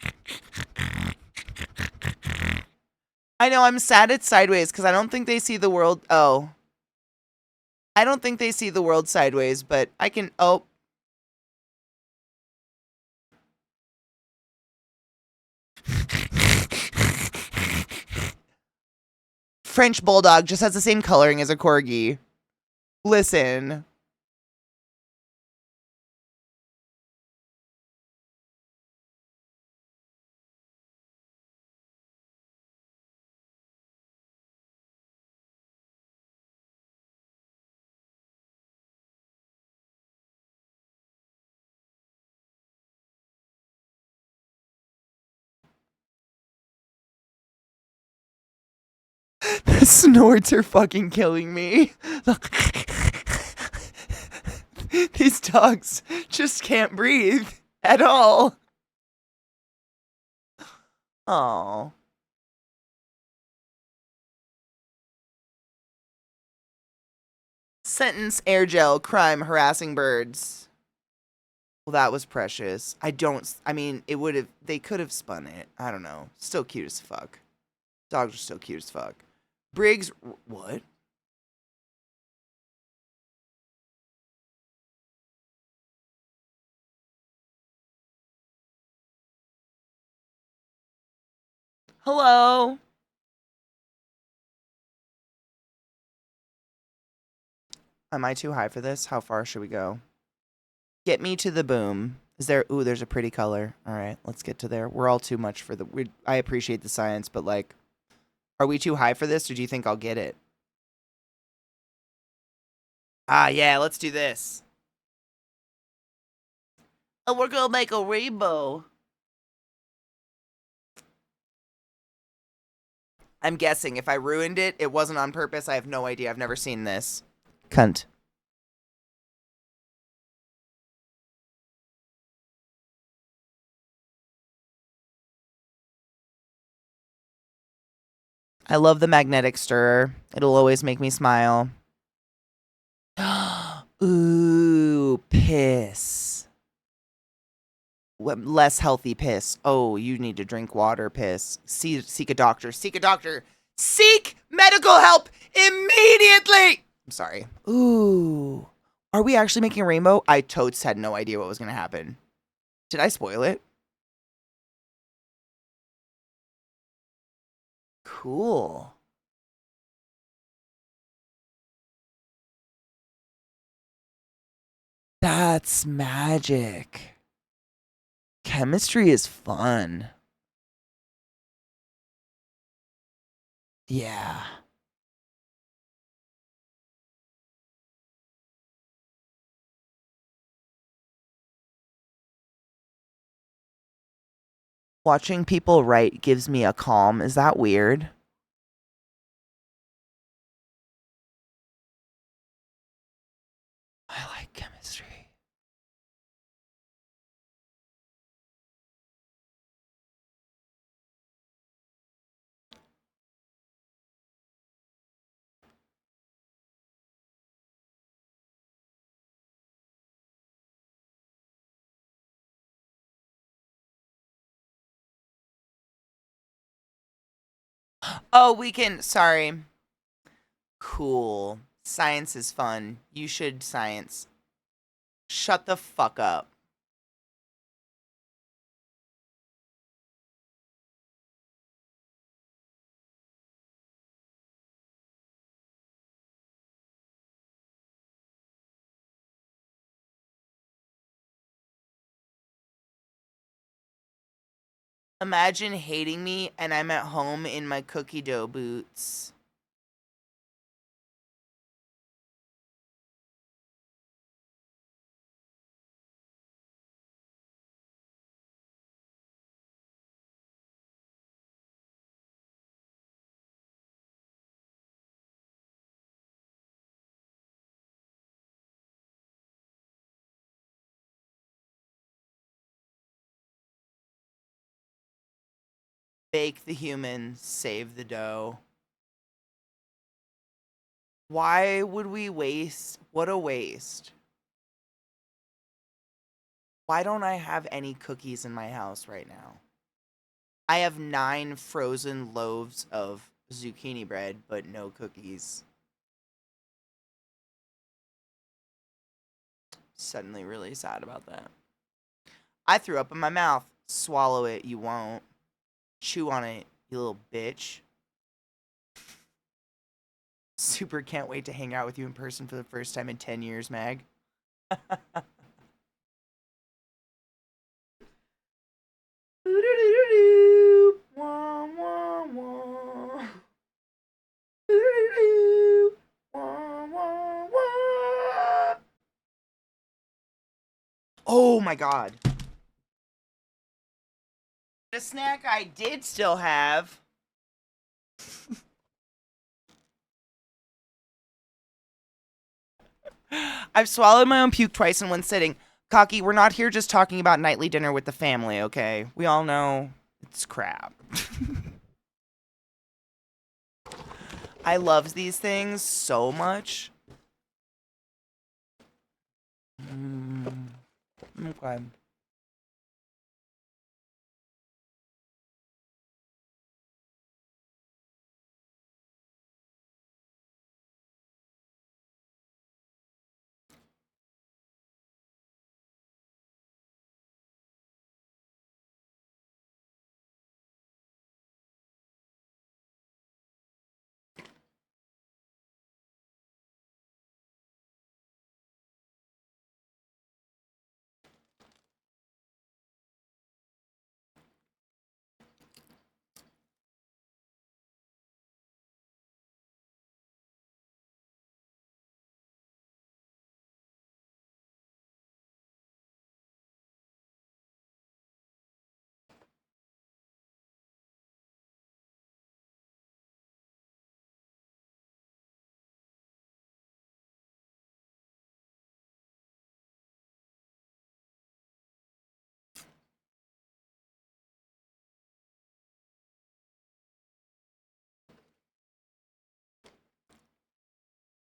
Speaker 1: know, I'm sad it's sideways because I don't think they see the world. Oh. I don't think they see the world sideways, but I can. Oh. French Bulldog just has the same coloring as a corgi. Listen. The snorts are fucking killing me. These dogs just can't breathe at all. Oh. Sentence air gel crime harassing birds. Well, that was precious. I mean, it would have, they could have spun it. I don't know. Still cute as fuck. Dogs are still cute as fuck. Briggs, what? Hello. Am I too high for this? How far should we go? Get me to the boom. Is there? Ooh, there's a pretty color. All right, let's get to there. We're all too much for the. I appreciate the science, but like, are we too high for this, or do you think I'll get it? Ah, yeah, let's do this. Oh, we're gonna make a rainbow. I'm guessing if I ruined it, it wasn't on purpose. I have no idea. I've never seen this. Cunt. I love the magnetic stirrer. It'll always make me smile. Ooh, piss. Less healthy piss. Oh, you need to drink water piss. Seek a doctor. Seek a doctor. Seek medical help immediately. I'm sorry. Ooh. Are we actually making a rainbow? I totes had no idea what was going to happen. Did I spoil it? Cool.
Speaker 4: That's magic. Chemistry is fun. Yeah. Watching people write gives me a calm. Is that weird? I like chemistry. Oh, we can. Sorry. Cool. Science is fun. You should science. Shut the fuck up. Imagine hating me and I'm at home in my cookie dough boots. Bake the human, save the dough. Why would we waste? What a waste. Why don't I have any cookies in my house right now? I have 9 frozen loaves of zucchini bread, but no cookies. Suddenly really sad about that. I threw up in my mouth. Swallow it, you won't. Chew on it, you little bitch. Super can't wait to hang out with you in person for the first time in 10 years, Mag. Oh my god. The snack I did still have. I've swallowed my own puke twice in one sitting. Cocky, we're not here just talking about nightly dinner with the family, okay? We all know it's crap. I love these things so much. Okay.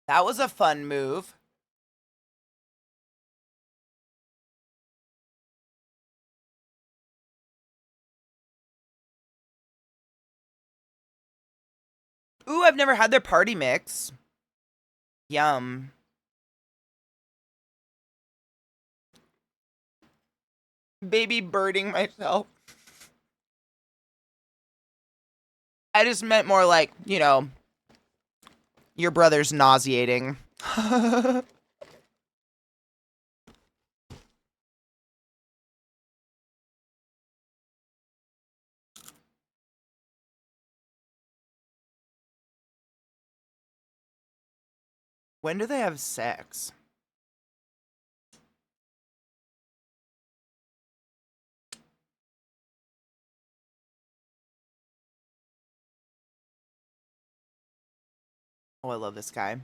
Speaker 4: That was a fun move. Ooh, I've never had their party mix. Yum. Baby birding myself. I just meant more like, you know, your brother's nauseating. When do they have sex? Oh, I love this guy.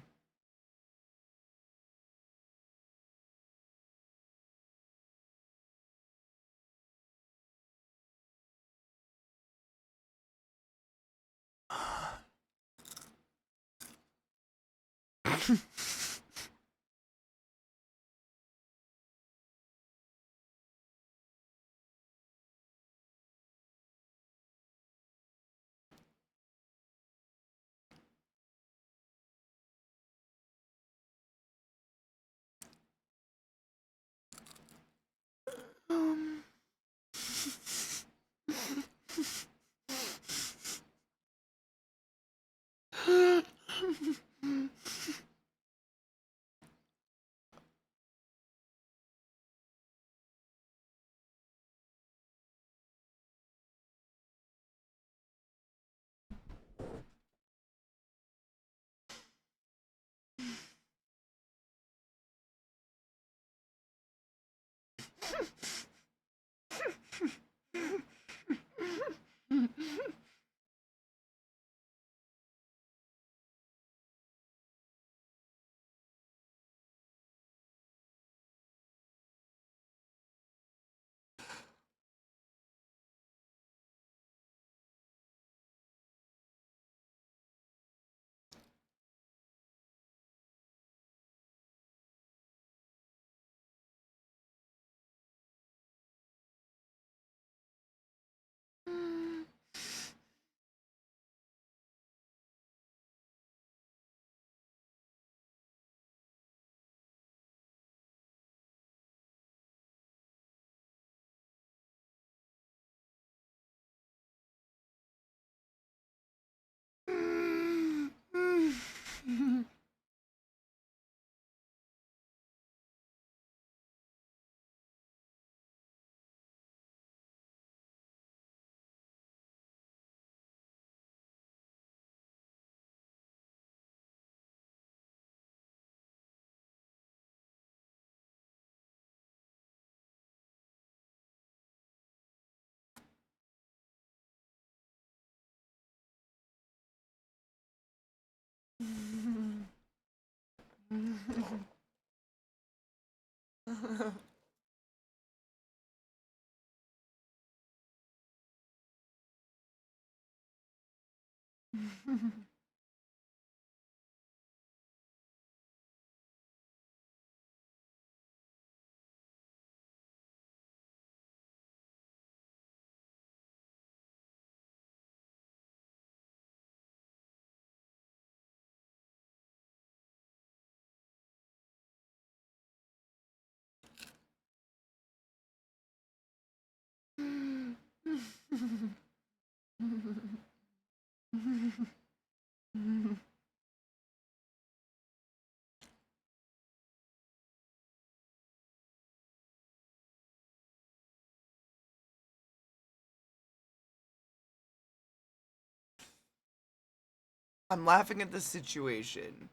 Speaker 4: I'm laughing at the situation,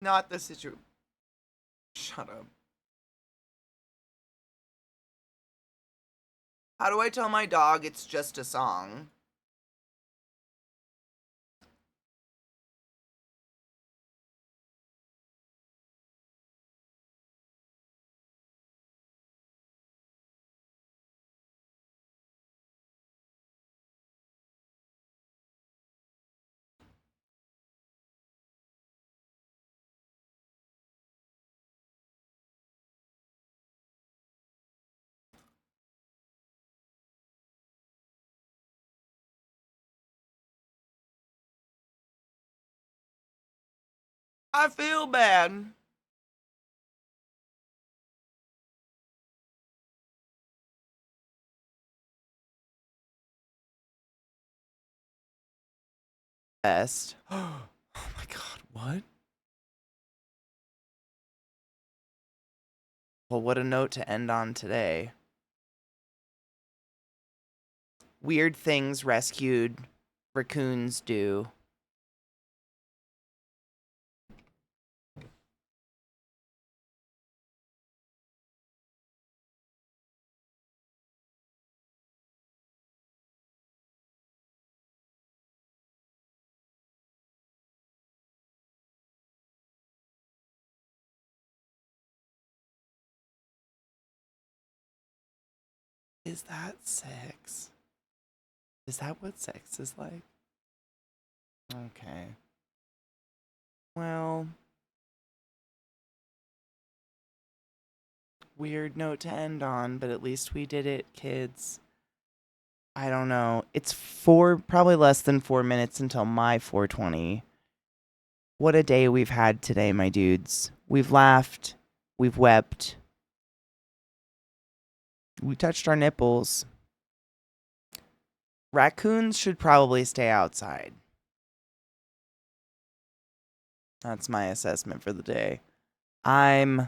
Speaker 4: not the situation. Shut up. How do I tell my dog it's just a song? I feel bad. Best. Oh my god, what? Well, what a note to end on today. Weird things rescued raccoons do. Is that sex? Is that what sex is like? Okay. Well, weird note to end on, but at least we did it, kids. I don't know. It's probably less than 4 minutes until my 420. What a day we've had today, my dudes. We've laughed. We've wept. We touched our nipples. Raccoons should probably stay outside. That's my assessment for the day. I'm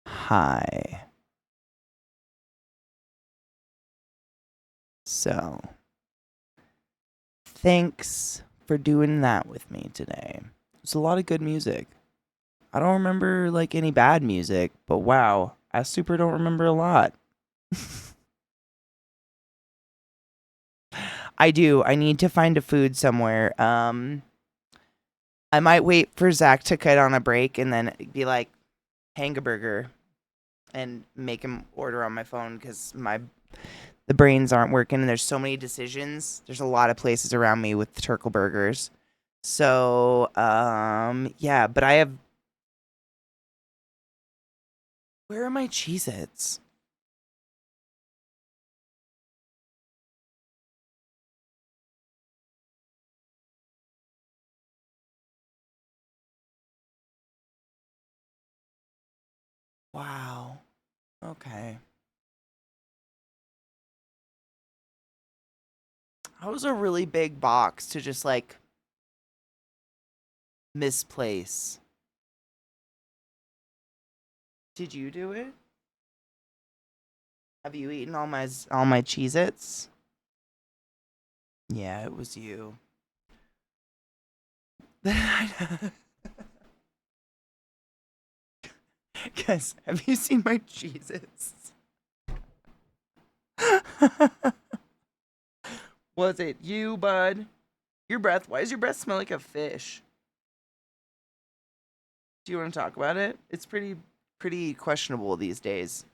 Speaker 4: high. So, thanks for doing that with me today. It's a lot of good music. I don't remember like any bad music, but wow, I super don't remember a lot. I do. I need to find a food somewhere. I might wait for Zach to cut on a break and then be like, hang a burger and make him order on my phone because the brains aren't working and there's so many decisions. There's a lot of places around me with Turkle burgers. So, yeah, but I have. Where are my Cheez-Its? Wow. Okay. That was a really big box to just like misplace. Did you do it? Have you eaten all my Cheez-Its? Yeah, it was you. Guys, have you seen my Cheez-Its? Was it you, bud? Your breath. Why does your breath smell like a fish? Do you want to talk about it? It's pretty questionable these days.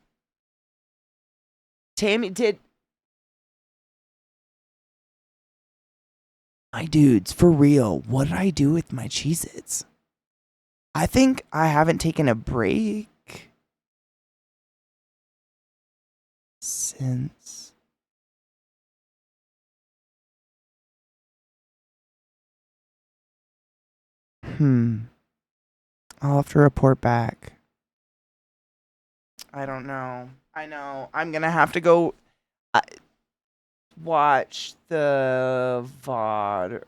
Speaker 4: Tammy did. My dudes, for real, what did I do with my Cheez-Its? I think I haven't taken a break since. I'll have to report back. I don't know. I know. I'm gonna have to go watch the VOD.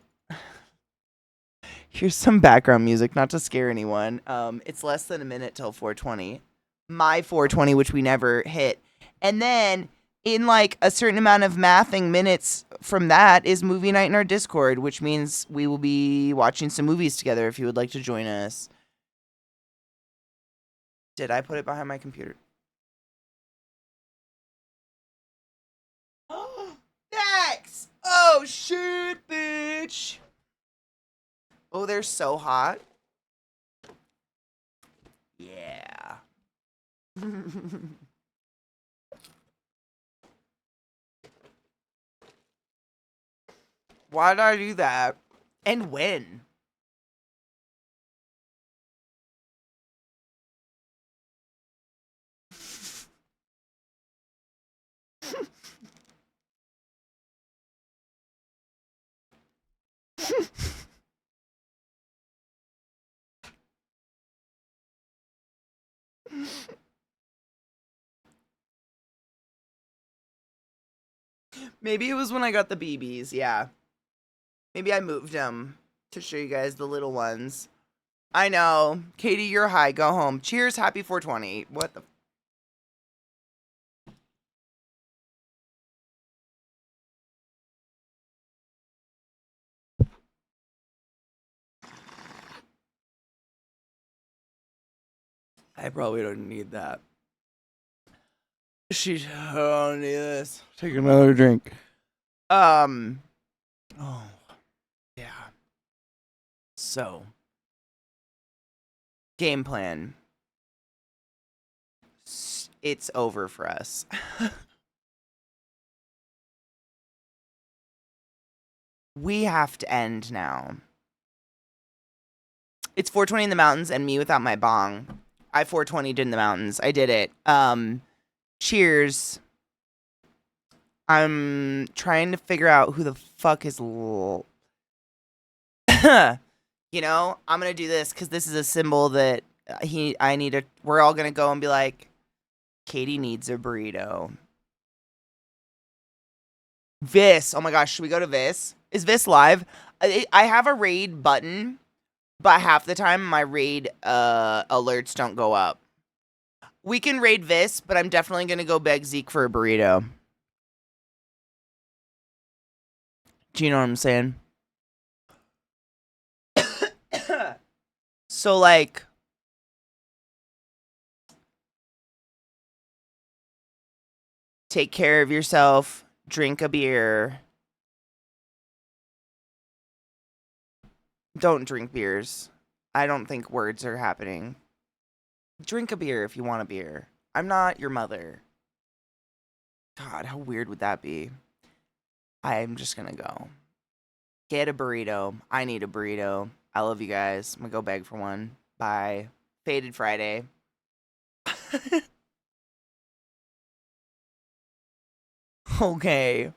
Speaker 4: Here's some background music, not to scare anyone. It's less than a minute till 420. My 420, which we never hit. And then in like a certain amount of mathing minutes from that is movie night in our Discord, which means we will be watching some movies together if you would like to join us. Did I put it behind my computer? Next! Oh shit, bitch! Oh, they're so hot. Yeah. Why did I do that? And when? Maybe it was when I got the BBs, yeah. Maybe I moved them to show you guys the little ones. I know. Katie, you're high. Go home. Cheers. Happy 420. What the... I probably don't need that. I don't need this. Take another drink. Oh, yeah. So, game plan. it's over for us. We have to end now. It's 4:20 in the mountains and me without my bong. I 420'd in the mountains. I did it. Cheers. I'm trying to figure out who the fuck is you know, I'm gonna do this because this is a symbol that we're all gonna go and be like, Katie needs a burrito. Vis. Oh my gosh, should we go to Vis? Is Vis live? I have a raid button, but half the time my raid alerts don't go up. We can raid Vis, but I'm definitely gonna go beg Zeke for a burrito. Do you know what I'm saying? So, like, take care of yourself, drink a beer. Don't drink beers. I don't think words are happening. Drink a beer if you want a beer. I'm not your mother. God, how weird would that be? I'm just gonna go. Get a burrito. I need a burrito. I love you guys. I'm gonna go beg for one. Bye. Faded Friday. Okay.